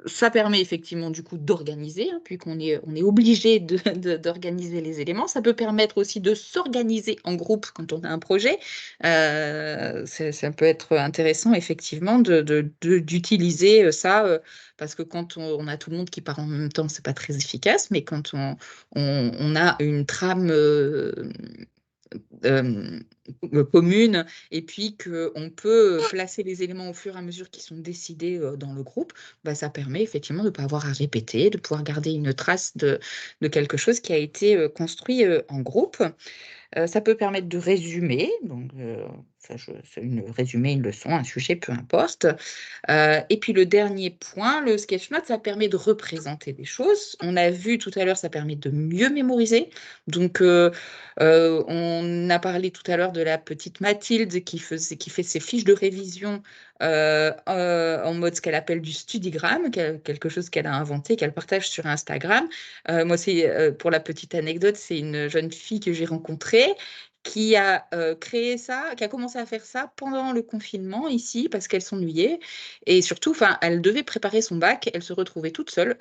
Ça permet effectivement du coup d'organiser, puisqu'on est obligé d'organiser les éléments. Ça peut permettre aussi de s'organiser en groupe quand on a un projet. Ça peut être intéressant effectivement d'utiliser ça, parce que quand on a tout le monde qui part en même temps, c'est pas très efficace, mais quand on a une trame commune, et puis qu'on peut placer les éléments au fur et à mesure qui sont décidés dans le groupe, ça permet effectivement de ne pas avoir à répéter, de pouvoir garder une trace de quelque chose qui a été construit en groupe. Ça peut permettre de résumer, donc résumer une leçon, un sujet, peu importe. Et puis le dernier point, le sketch-note, ça permet de représenter des choses. On a vu tout à l'heure, ça permet de mieux mémoriser. Donc, on a parlé tout à l'heure de la petite Mathilde qui fait ses fiches de révision en mode ce qu'elle appelle du studigramme, quelque chose qu'elle a inventé, qu'elle partage sur Instagram. Moi, pour la petite anecdote, c'est une jeune fille que j'ai rencontrée qui a créé ça, qui a commencé à faire ça pendant le confinement ici parce qu'elle s'ennuyait et surtout, elle devait préparer son bac, elle se retrouvait toute seule,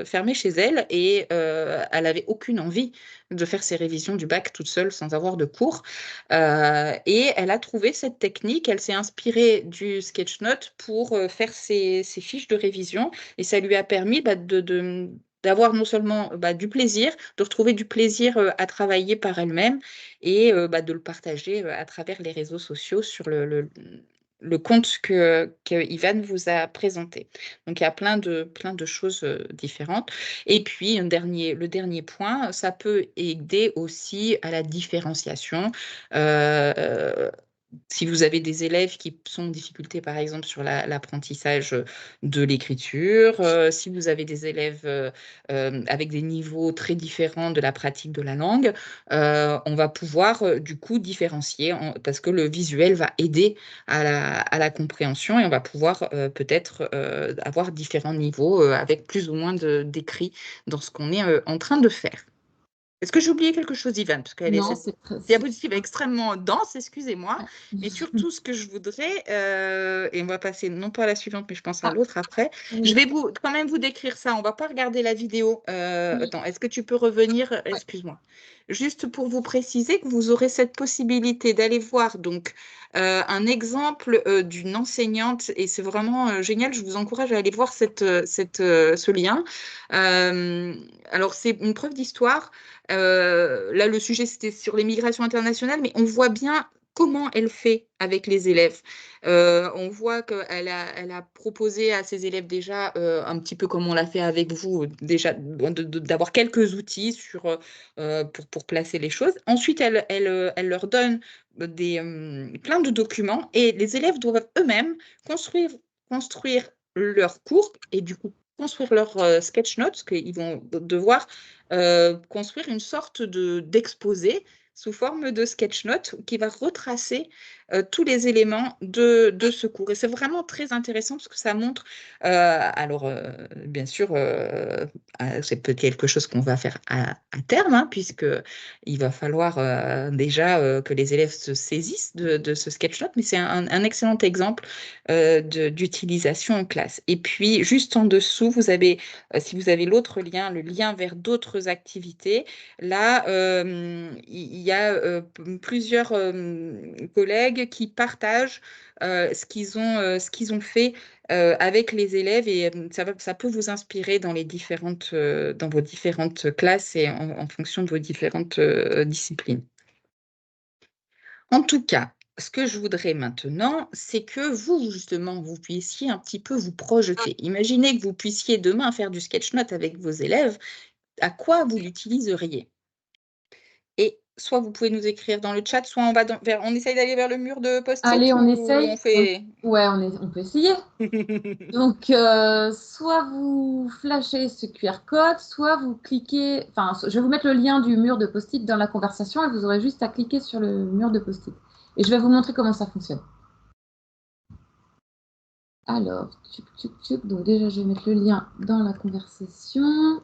fermée chez elle et elle avait aucune envie de faire ses révisions du bac toute seule sans avoir de cours. Et elle a trouvé cette technique, elle s'est inspirée du sketchnote pour faire ses fiches de révision et ça lui a permis d'avoir non seulement du plaisir, de retrouver du plaisir à travailler par elle-même et de le partager à travers les réseaux sociaux sur le compte que Ivan vous a présenté. Donc, il y a plein de choses différentes. Et puis, le dernier point, ça peut aider aussi à la différenciation. Si vous avez des élèves qui sont en difficulté, par exemple, sur l'apprentissage de l'écriture, si vous avez des élèves avec des niveaux très différents de la pratique de la langue, on va pouvoir du coup différencier parce que le visuel va aider à la compréhension et on va pouvoir peut-être avoir différents niveaux avec plus ou moins d'écrit dans ce qu'on est en train de faire. Est-ce que j'ai oublié quelque chose, Ivan? Parce qu'elle Non, est c'est très... diapositive extrêmement dense, excusez-moi. Mais surtout, ce que je voudrais, et on va passer non pas à la suivante, mais je pense à l'autre après. oui. Je vais quand même vous décrire ça. On ne va pas regarder la vidéo. Oui. Attends, est-ce que tu peux revenir? Excuse-moi. Juste pour vous préciser que vous aurez cette possibilité d'aller voir donc un exemple d'une enseignante et c'est vraiment génial. Je vous encourage à aller voir ce lien. Alors, c'est une preuve d'histoire. Là, le sujet, c'était sur les migrations internationales, mais on voit bien comment elle fait avec les élèves. On voit qu'elle a proposé à ses élèves déjà, un petit peu comme on l'a fait avec vous, déjà d'avoir quelques outils pour placer les choses. Ensuite, elle leur donne plein de documents et les élèves doivent eux-mêmes construire leur cours et du coup construire leur sketch notes, qu'ils vont devoir construire une sorte d'exposé sous forme de sketch note qui va retracer tous les éléments de ce cours. Et c'est vraiment très intéressant parce que ça montre, bien sûr, c'est peut-être quelque chose qu'on va faire à terme, hein, puisqu'il va falloir déjà que les élèves se saisissent de ce sketch note, mais c'est un excellent exemple d'utilisation en classe. Et puis, juste en dessous, vous avez, si vous avez l'autre lien, le lien vers d'autres activités, là, il y a plusieurs collègues qui partagent ce qu'ils ont fait avec les élèves et ça peut vous inspirer dans vos différentes classes et en fonction de vos différentes disciplines. En tout cas, ce que je voudrais maintenant, c'est que vous, justement, vous puissiez un petit peu vous projeter. Imaginez que vous puissiez demain faire du sketch-note avec vos élèves. À quoi vous l'utiliseriez? Et soit vous pouvez nous écrire dans le chat, soit on essaye d'aller vers le mur de post-it. Allez, on ou essaye. on fait... Ouais, on peut essayer. Donc, soit vous flashez ce QR code, soit vous cliquez... Enfin, je vais vous mettre le lien du mur de post-it dans la conversation et vous aurez juste à cliquer sur le mur de post-it. Et je vais vous montrer comment ça fonctionne. Alors, donc déjà, je vais mettre le lien dans la conversation.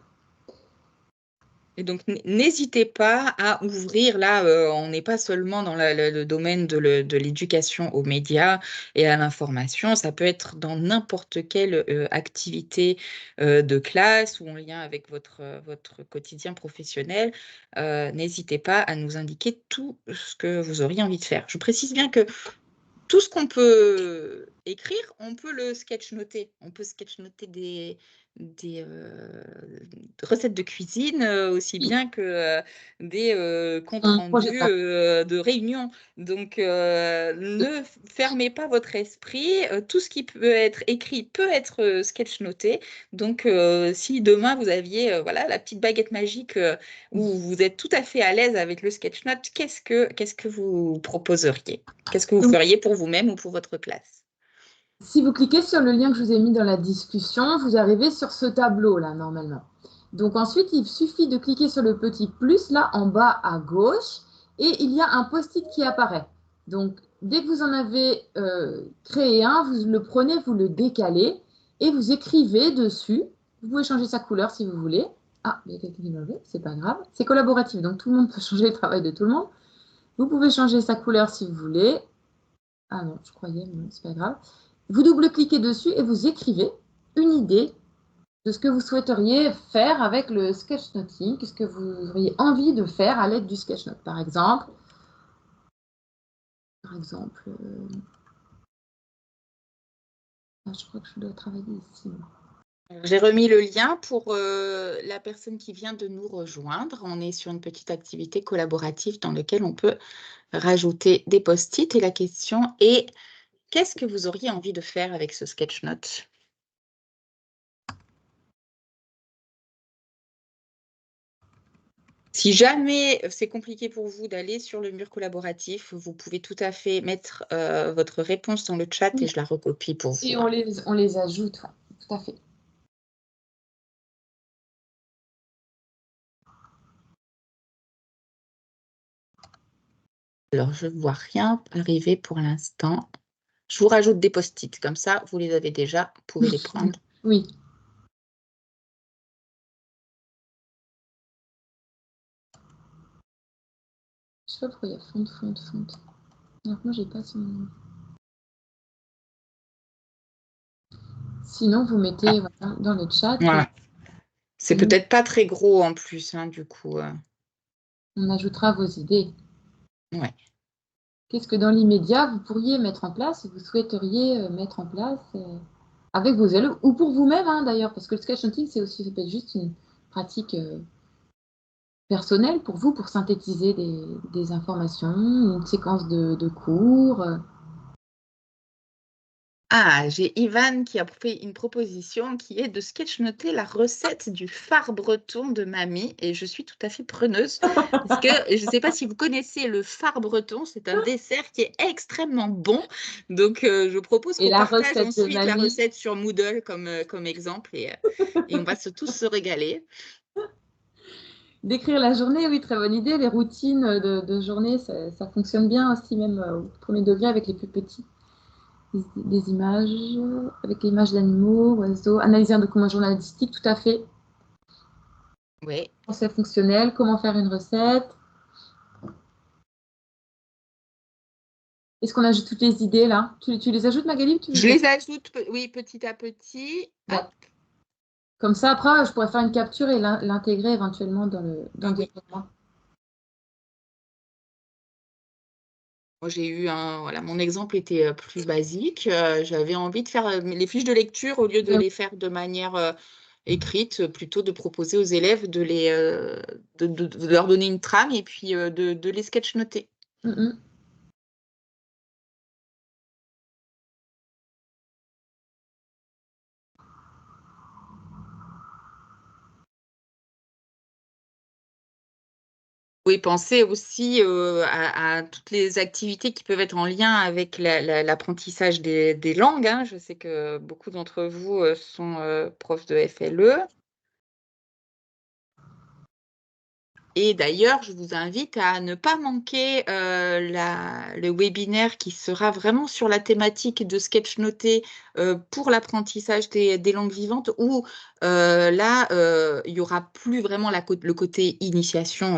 Et donc, n'hésitez pas à ouvrir, là, on n'est pas seulement dans le domaine de l'éducation aux médias et à l'information, ça peut être dans n'importe quelle activité de classe ou en lien avec votre quotidien professionnel. N'hésitez pas à nous indiquer tout ce que vous auriez envie de faire. Je précise bien que tout ce qu'on peut écrire, on peut le sketch-noter. On peut sketch-noter des recettes de cuisine aussi bien que des comptes rendus de réunion. Donc, ne fermez pas votre esprit. Tout ce qui peut être écrit peut être sketch-noté. Donc, si demain vous aviez la petite baguette magique où vous êtes tout à fait à l'aise avec le sketch-note, qu'est-ce que vous proposeriez? Qu'est-ce que vous feriez pour vous-même ou pour votre classe? Si vous cliquez sur le lien que je vous ai mis dans la discussion, vous arrivez sur ce tableau-là, normalement. Donc ensuite, il suffit de cliquer sur le petit plus, là, en bas à gauche, et il y a un post-it qui apparaît. Donc, dès que vous en avez créé un, vous le prenez, vous le décalez et vous écrivez dessus. Vous pouvez changer sa couleur si vous voulez. Ah, il y a quelqu'un qui m'a levé, c'est pas grave. C'est collaboratif, donc tout le monde peut changer le travail de tout le monde. Vous pouvez changer sa couleur si vous voulez. Ah non, je croyais, mais c'est pas grave. Vous double-cliquez dessus et vous écrivez une idée de ce que vous souhaiteriez faire avec le sketchnoting, ce que vous auriez envie de faire à l'aide du sketchnote, par exemple. Je crois que je dois travailler ici. J'ai remis le lien pour la personne qui vient de nous rejoindre. On est sur une petite activité collaborative dans laquelle on peut rajouter des post-it. Et la question est, qu'est-ce que vous auriez envie de faire avec ce sketchnote? Si jamais c'est compliqué pour vous d'aller sur le mur collaboratif, vous pouvez tout à fait mettre votre réponse dans le chat et je la recopie pour vous. Et on les ajoute, ouais, tout à fait. Alors, je ne vois rien arriver pour l'instant. Je vous rajoute des post-it, comme ça, vous les avez déjà, vous pouvez les prendre. Oui. Je sais pas pourquoi il y a fonte. Alors moi, j'ai pas son... Sinon, vous mettez voilà, dans le chat. Voilà. C'est peut-être pas très gros en plus, hein, du coup. On ajoutera vos idées. Ouais. Qu'est-ce que dans l'immédiat, vous pourriez mettre en place, vous souhaiteriez mettre en place avec vos élèves, ou pour vous-même hein, d'ailleurs, parce que le sketchnoting, c'est aussi, ça peut être juste une pratique personnelle pour vous, pour synthétiser des informations, une séquence de cours. Ah, j'ai Ivan qui a fait une proposition qui est de sketchnoter la recette du phare breton de mamie et je suis tout à fait preneuse parce que je ne sais pas si vous connaissez le phare breton, c'est un dessert qui est extrêmement bon. Donc, je propose qu'on partage ensuite la recette sur Moodle comme exemple et on va tous se régaler. Décrire la journée, oui, très bonne idée. Les routines de journée, ça fonctionne bien aussi, même au premier degré avec les plus petits. Des images, avec les images d'animaux, oiseaux, analyser un document journalistique, tout à fait. Oui. Concept fonctionnel, comment faire une recette. Est-ce qu'on ajoute toutes les idées là? Tu les ajoutes, Magali? Je les ajoute, oui, petit à petit. Hop. Comme ça, après, je pourrais faire une capture et l'intégrer éventuellement dans le diaporama. Moi, j'ai eu voilà, mon exemple était plus basique. J'avais envie de faire les fiches de lecture au lieu de les faire de manière écrite, plutôt de proposer aux élèves de leur donner une trame et puis de les sketchnoter. Oui, pensez aussi à toutes les activités qui peuvent être en lien avec l'apprentissage des langues, hein. Je sais que beaucoup d'entre vous sont profs de FLE. Et d'ailleurs, je vous invite à ne pas manquer le webinaire qui sera vraiment sur la thématique de sketchnoter pour l'apprentissage des langues vivantes, où là, il n'y aura plus vraiment le côté initiation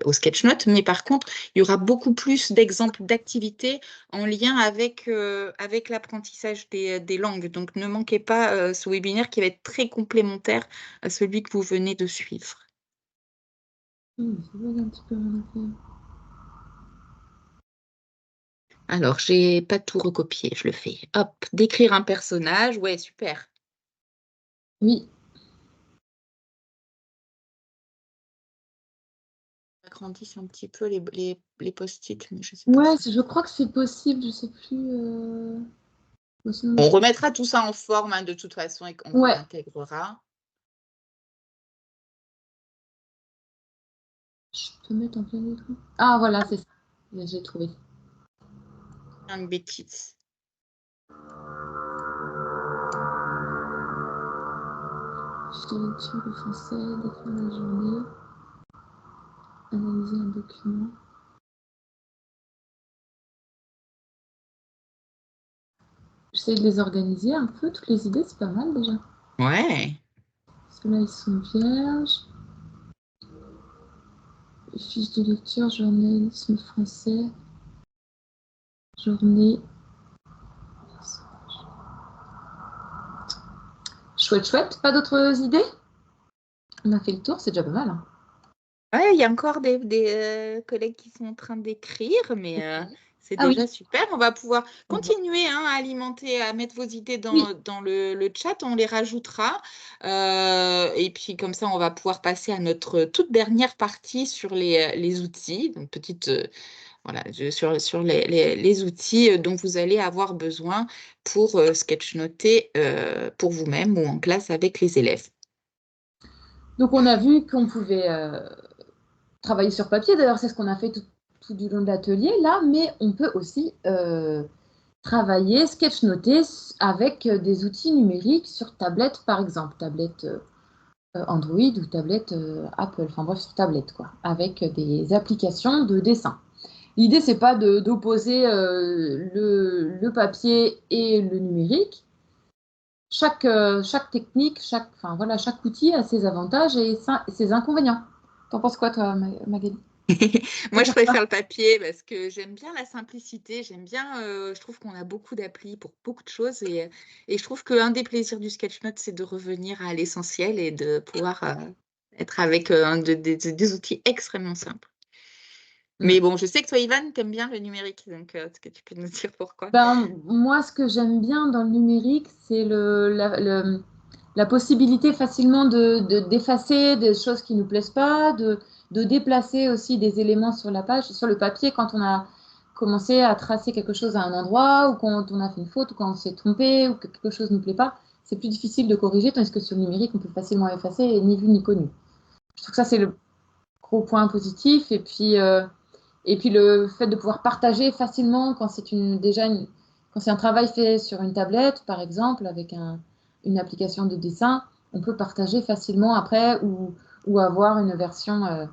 au sketchnote, mais par contre, il y aura beaucoup plus d'exemples d'activités en lien avec l'apprentissage des langues. Donc, ne manquez pas ce webinaire qui va être très complémentaire à celui que vous venez de suivre. Alors, j'ai pas tout recopié, je le fais. Hop, décrire un personnage, ouais, super. Oui. Agrandisse un petit peu les post-it, mais je sais pas. Ouais, je crois que c'est possible, je sais plus. On remettra tout ça en forme hein, de toute façon et qu'on intégrera. Je peux mettre en plein écran. Ah voilà, c'est ça. J'ai trouvé. Une bêtise. Je te lecture le français, décrire la journée, analyser un document. j'essaie de les organiser un peu, toutes les idées, c'est pas mal déjà. Ouais. Parce que là, ils sont vierges. Fiche de lecture, journalisme français, journée. Chouette, chouette. Pas d'autres idées? On a fait le tour, c'est déjà pas mal. Hein. Ouais, il y a encore des collègues qui sont en train d'écrire, mais c'est Ah oui. déjà super. On va pouvoir Mhm. continuer à alimenter, à mettre vos idées Oui. dans le chat. On les rajoutera. Et puis, comme ça, on va pouvoir passer à notre toute dernière partie sur les outils. Donc, voilà, sur les outils dont vous allez avoir besoin pour sketchnoter pour vous-même ou en classe avec les élèves. Donc, on a vu qu'on pouvait travailler sur papier. D'ailleurs, c'est ce qu'on a fait tout du long de l'atelier, là. Mais on peut aussi travailler, sketchnoter avec des outils numériques sur tablette, par exemple. Tablette Android ou tablette Apple. Enfin, bref, sur tablette, quoi. Avec des applications de dessin. L'idée, c'est pas d'opposer le papier et le numérique. Chaque technique, chaque outil a ses avantages et ses inconvénients. T'en penses quoi, toi, Magali? Moi, je préfère le papier parce que j'aime bien la simplicité. J'aime bien, je trouve qu'on a beaucoup d'applis pour beaucoup de choses et je trouve qu'un des plaisirs du sketchnote, c'est de revenir à l'essentiel et de pouvoir être avec des outils extrêmement simples. Mais bon, je sais que toi, Ivan, tu aimes bien le numérique, donc est-ce que tu peux nous dire pourquoi? Moi, ce que j'aime bien dans le numérique, c'est la possibilité facilement d'effacer des choses qui ne nous plaisent pas, de déplacer aussi des éléments sur la page, sur le papier, quand on a commencé à tracer quelque chose à un endroit, ou quand on a fait une faute, ou quand on s'est trompé, ou que quelque chose ne nous plaît pas, c'est plus difficile de corriger, tandis que sur le numérique, on peut facilement effacer, et ni vu ni connu. Je trouve que ça, c'est le gros point positif. Et puis le fait de pouvoir partager facilement quand quand c'est un travail fait sur une tablette, par exemple, avec une application de dessin, on peut partager facilement après ou avoir une version,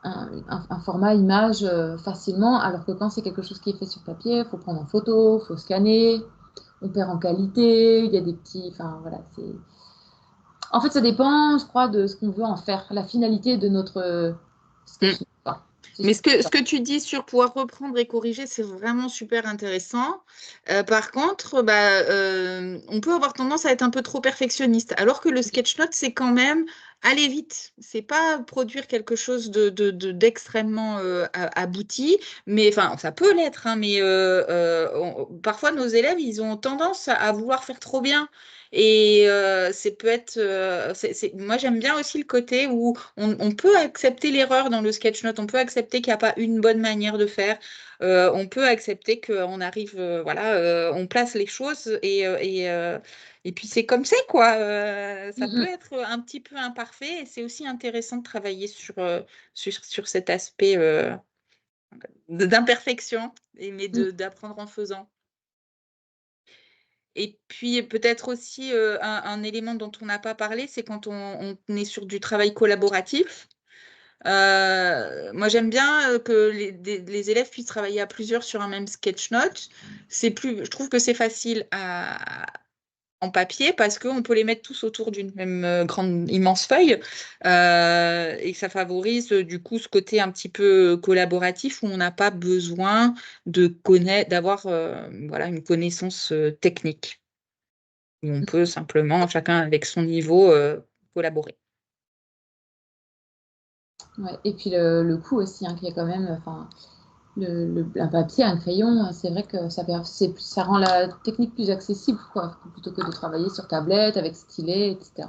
un format image facilement, alors que quand c'est quelque chose qui est fait sur papier, il faut prendre en photo, il faut scanner, on perd en qualité, il y a des petits. Enfin, voilà, en fait, ça dépend, je crois, de ce qu'on veut en faire, la finalité de notre sketch. Mais ce que tu dis sur pouvoir reprendre et corriger, c'est vraiment super intéressant. Par contre, on peut avoir tendance à être un peu trop perfectionniste, alors que le sketchnote, c'est quand même aller vite. C'est pas produire quelque chose d'extrêmement abouti, mais enfin, ça peut l'être, hein, mais parfois nos élèves, ils ont tendance à vouloir faire trop bien. Et moi j'aime bien aussi le côté où on peut accepter l'erreur dans le sketchnote, on peut accepter qu'il n'y a pas une bonne manière de faire, on peut accepter qu'on arrive, on place les choses et puis c'est comme c'est quoi. Ça peut être un petit peu imparfait et c'est aussi intéressant de travailler sur cet aspect d'imperfection, mais d'apprendre en faisant. Et puis peut-être aussi un élément dont on n'a pas parlé, c'est quand on est sur du travail collaboratif. Moi, j'aime bien que les élèves puissent travailler à plusieurs sur un même sketchnote. Je trouve que c'est facile en papier parce qu'on peut les mettre tous autour d'une même grande, immense feuille et que ça favorise du coup ce côté un petit peu collaboratif où on n'a pas besoin d'avoir une connaissance technique. Où on peut simplement, chacun avec son niveau, collaborer. Ouais. Et puis le coût aussi, qu'il y a quand même, un papier, un crayon, c'est vrai que ça rend la technique plus accessible, quoi, plutôt que de travailler sur tablette avec stylet, etc.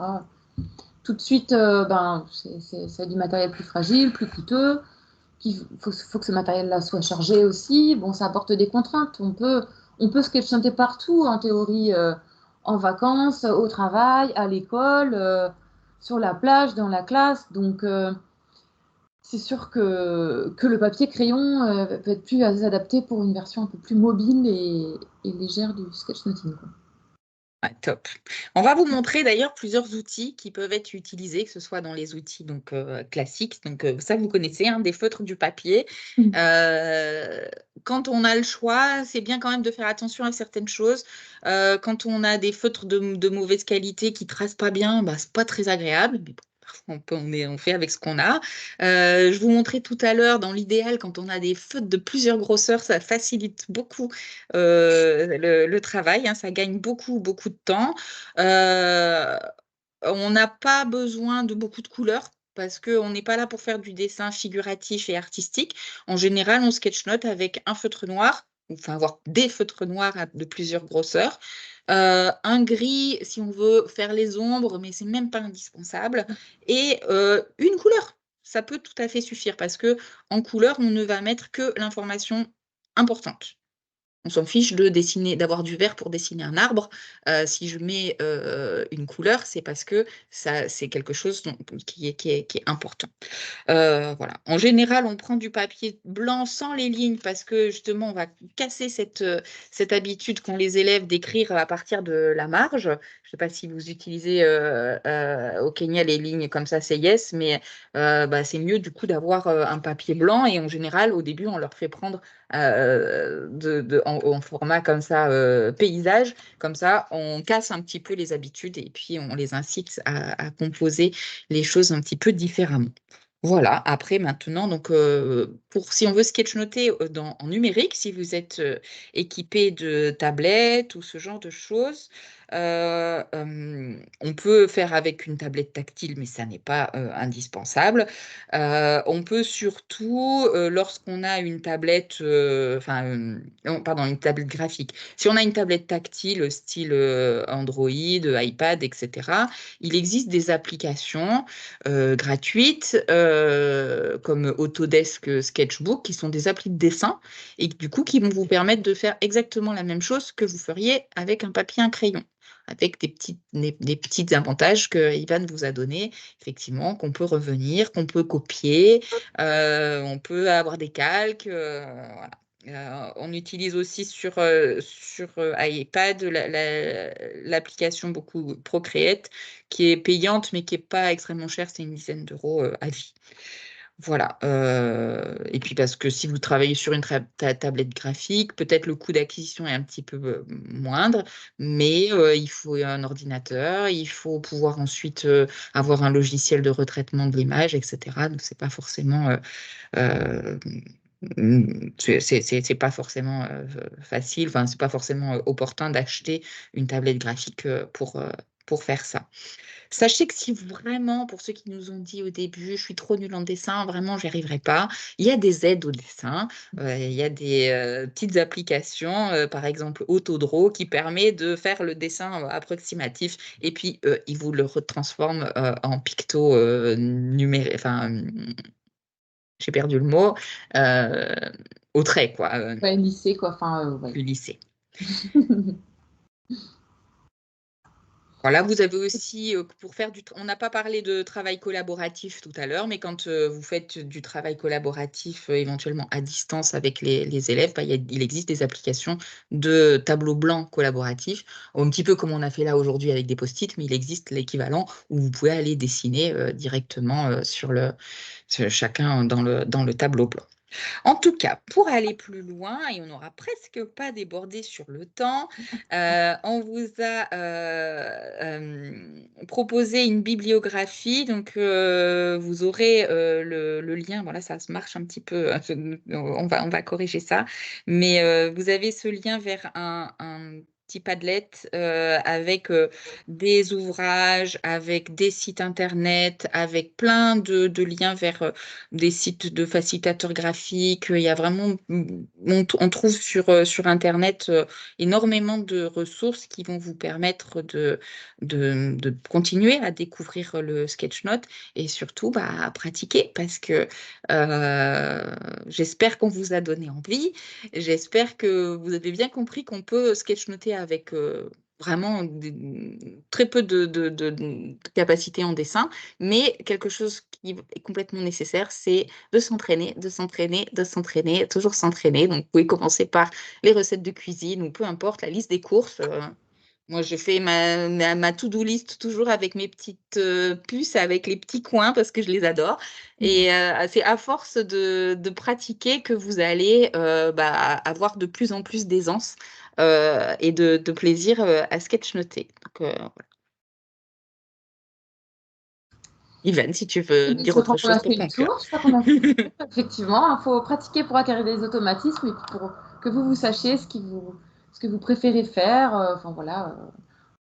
Tout de suite, c'est du matériel plus fragile, plus coûteux. Il faut que ce matériel-là soit chargé aussi. Bon, ça apporte des contraintes. On peut sketchnoter partout, en théorie, en vacances, au travail, à l'école, sur la plage, dans la classe. Donc, c'est sûr que le papier crayon peut être plus adapté pour une version un peu plus mobile et légère du sketchnoting, quoi. Ouais, top. On va vous montrer d'ailleurs plusieurs outils qui peuvent être utilisés, que ce soit dans les outils donc, classiques. Donc, ça, vous connaissez, hein, des feutres, du papier. Quand on a le choix, c'est bien quand même de faire attention à certaines choses. Quand on a des feutres de mauvaise qualité qui ne tracent pas bien, bah, ce n'est pas très agréable. Mais bon, parfois, on fait avec ce qu'on a. Je vous montrais tout à l'heure, dans l'idéal, quand on a des feutres de plusieurs grosseurs, ça facilite beaucoup le travail, hein, ça gagne beaucoup, beaucoup de temps. On n'a pas besoin de beaucoup de couleurs parce qu'on n'est pas là pour faire du dessin figuratif et artistique. En général, on sketchnote avec un feutre noir, enfin avoir des feutres noirs de plusieurs grosseurs, un gris si on veut faire les ombres, mais c'est même pas indispensable, et une couleur. Ça peut tout à fait suffire parce que en couleur, on ne va mettre que l'information importante. On s'en fiche de dessiner, d'avoir du vert pour dessiner un arbre. Si je mets une couleur, c'est parce que c'est quelque chose qui est important. Voilà. En général, on prend du papier blanc sans les lignes parce que justement, on va casser cette habitude qu'ont les élèves d'écrire à partir de la marge. Je ne sais pas si vous utilisez au Kenya les lignes comme ça, c'est yes, mais bah, c'est mieux du coup d'avoir un papier blanc, et en général, au début, on leur fait prendre en format comme ça, paysage, comme ça, on casse un petit peu les habitudes et puis on les incite à composer les choses un petit peu différemment. Voilà, après maintenant, donc, si on veut sketchnoter en numérique, si vous êtes équipé de tablettes ou ce genre de choses, on peut faire avec une tablette tactile, mais ça n'est pas indispensable. On peut surtout, lorsqu'on a une tablette, une tablette graphique, si on a une tablette tactile style Android, iPad, etc., il existe des applications gratuites comme Autodesk Sketchbook, qui sont des applis de dessin et du coup qui vont vous permettre de faire exactement la même chose que vous feriez avec un papier, un crayon, avec des petits avantages que Ivan vous a donnés, effectivement, qu'on peut revenir, qu'on peut copier, on peut avoir des calques, voilà. On utilise aussi sur iPad l'application beaucoup Procreate, qui est payante, mais qui n'est pas extrêmement chère, c'est une dizaine d'euros à vie. Voilà. Et puis parce que si vous travaillez sur une tablette graphique, peut-être le coût d'acquisition est un petit peu moindre, mais il faut un ordinateur, il faut pouvoir ensuite avoir un logiciel de retraitement de l'image, etc. Donc c'est pas forcément c'est pas forcément facile, enfin c'est pas forcément opportun d'acheter une tablette graphique pour faire ça. Sachez que si vraiment, pour ceux qui nous ont dit au début, je suis trop nulle en dessin, vraiment, j'y arriverai pas, il y a des aides au dessin, il y a des petites applications, par exemple Autodraw, qui permet de faire le dessin approximatif, et puis il vous le retransforme en picto numérique, enfin, j'ai perdu le mot, au trait, quoi, Ouais, lycée, quoi. Enfin, ouais. du lycée. Voilà, vous avez aussi, pour faire on n'a pas parlé de travail collaboratif tout à l'heure, mais quand vous faites du travail collaboratif éventuellement à distance avec les élèves, bah, il existe des applications de tableau blanc collaboratif, un petit peu comme on a fait là aujourd'hui avec des post-it, mais il existe l'équivalent où vous pouvez aller dessiner directement chacun dans le tableau blanc. En tout cas, pour aller plus loin, et on n'aura presque pas débordé sur le temps, on vous a proposé une bibliographie. Donc, vous aurez le lien. Voilà, ça se marche un petit peu. On va corriger ça. Mais vous avez ce lien vers un petit Padlet avec des ouvrages, avec des sites internet, avec plein de liens vers des sites de facilitateurs graphiques. Il y a vraiment, on trouve sur Internet énormément de ressources qui vont vous permettre de continuer à découvrir le sketchnote et surtout à pratiquer, parce que j'espère qu'on vous a donné envie. J'espère que vous avez bien compris qu'on peut sketchnoter avec vraiment très peu de capacité en dessin, mais quelque chose qui est complètement nécessaire, c'est de s'entraîner, de s'entraîner, de s'entraîner, toujours s'entraîner. Donc, vous pouvez commencer par les recettes de cuisine ou peu importe, la liste des courses. Moi, je fais ma to-do list toujours avec mes petites puces, avec les petits coins parce que je les adore. Et c'est à force de pratiquer que vous allez avoir de plus en plus d'aisance et de plaisir à sketchnoter. Donc, voilà. Yvan, si tu veux dire Je crois autre qu'on a chose pour fait le conclure. tour. Je crois qu'on a fait le tour. Effectivement, il faut pratiquer pour acquérir des automatismes et puis pour que vous sachiez ce que vous préférez faire. Enfin voilà,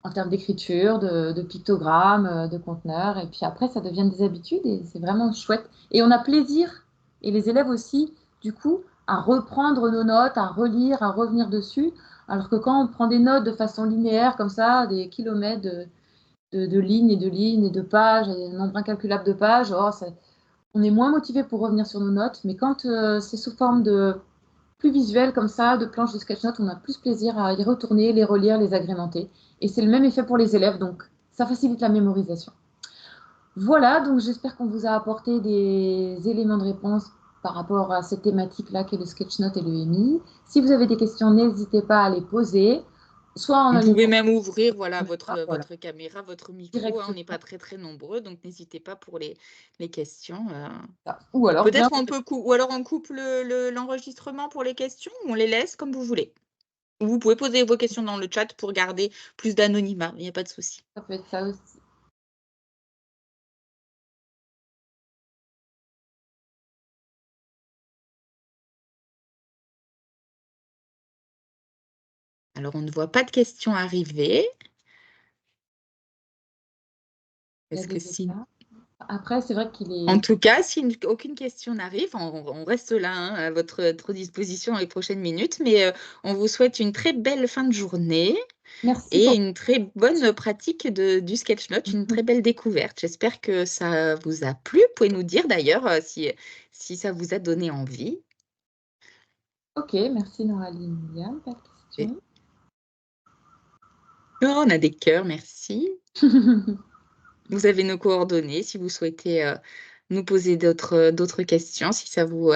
en termes d'écriture, de pictogrammes, de conteneurs. Et puis après, ça devient des habitudes et c'est vraiment chouette. Et on a plaisir, et les élèves aussi, du coup, à reprendre nos notes, à relire, à revenir dessus. Alors que quand on prend des notes de façon linéaire, comme ça, des kilomètres de lignes et de lignes et de pages, et un nombre incalculable de pages, on est moins motivé pour revenir sur nos notes. Mais quand c'est sous forme de plus visuel comme ça, de planches de sketchnotes, on a plus plaisir à y retourner, les relire, les agrémenter. Et c'est le même effet pour les élèves, donc ça facilite la mémorisation. Voilà, donc j'espère qu'on vous a apporté des éléments de réponse par rapport à cette thématique-là qu'est le sketchnote et le MI. Si vous avez des questions, n'hésitez pas à les poser, soit en Vous ligne. pouvez même ouvrir voilà, Voilà, votre caméra, votre micro. Hein, on directement. n'est pas très nombreux, donc n'hésitez pas pour les questions. Ou alors, Peut-être ou alors on coupe l'enregistrement pour les questions ou on les laisse comme vous voulez. Ou vous pouvez poser vos questions dans le chat pour garder plus d'anonymat, il n'y a pas de souci. ça peut être ça aussi. Alors, on ne voit pas de questions arriver. Est-ce que si... Après, c'est vrai qu'il est... En tout cas, si aucune question n'arrive, on reste là hein, à votre disposition dans les prochaines minutes, mais on vous souhaite une très belle fin de journée Merci et une très bonne pratique du sketchnote, une très pour... belle découverte. J'espère que ça vous a plu. Vous pouvez nous dire d'ailleurs si ça vous a donné envie. Ok, merci Noraline. Liliane, pas de questions. Oh, on a des cœurs, merci. Vous avez nos coordonnées si vous souhaitez nous poser d'autres questions, si ça vous,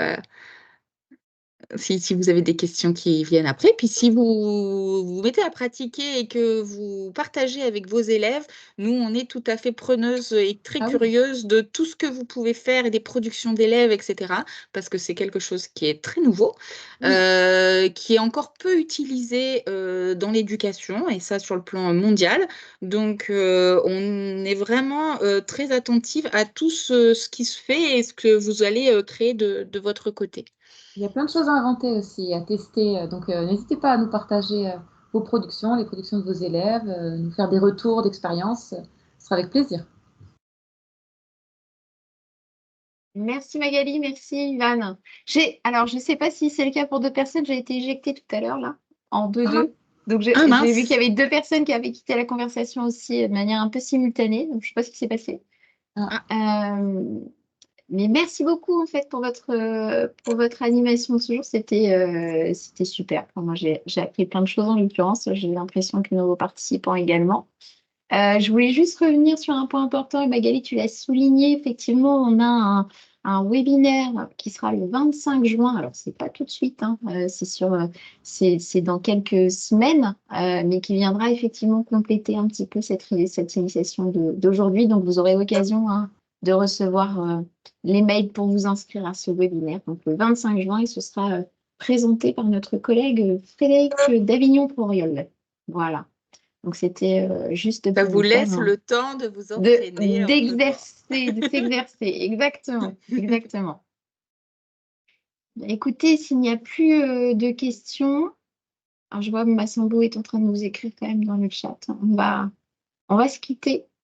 si vous avez des questions qui viennent après. Puis si vous mettez à pratiquer et que vous partagez avec vos élèves, nous, on est tout à fait preneuses et très Ah oui. curieuses de tout ce que vous pouvez faire et des productions d'élèves, etc. Parce que c'est quelque chose qui est très nouveau, Oui. qui est encore peu utilisé dans l'éducation, et ça sur le plan mondial. Donc, on est vraiment très attentive à tout ce qui se fait et ce que vous allez créer de votre côté. Il y a plein de choses à inventer aussi, à tester. Donc, n'hésitez pas à nous partager vos productions, les productions de vos élèves, nous faire des retours d'expérience. Ce sera avec plaisir. Merci Magali, merci Ivan. Alors, je ne sais pas si c'est le cas pour deux personnes, j'ai été éjectée tout à l'heure, là, en 2-2. Donc, j'ai mince. vu qu'il y avait deux personnes qui avaient quitté la conversation aussi de manière un peu simultanée. Donc, je ne sais pas ce qui s'est passé. Mais merci beaucoup, en fait, pour votre animation de ce jour. C'était super. Enfin, moi, j'ai appris plein de choses en l'occurrence. J'ai l'impression que nos participants également. Je voulais juste revenir sur un point important, et Magali, tu l'as souligné, effectivement, on a un webinaire qui sera le 25 juin. Alors, c'est pas tout de suite, hein, c'est dans quelques semaines, mais qui viendra effectivement compléter un petit peu cette initiation d'aujourd'hui. Donc, vous aurez l'occasion hein, de recevoir les mails pour vous inscrire à ce webinaire. Donc, le 25 juin, et ce sera présenté par notre collègue Frédéric d'Avignon-Poriol. Voilà. Donc, c'était juste Ça pour vous laisse faire le temps de vous entraîner. d'exercer, de s'exercer. Exactement, exactement. Écoutez, s'il n'y a plus de questions, alors je vois que Massambo est en train de nous écrire quand même dans le chat. On va se quitter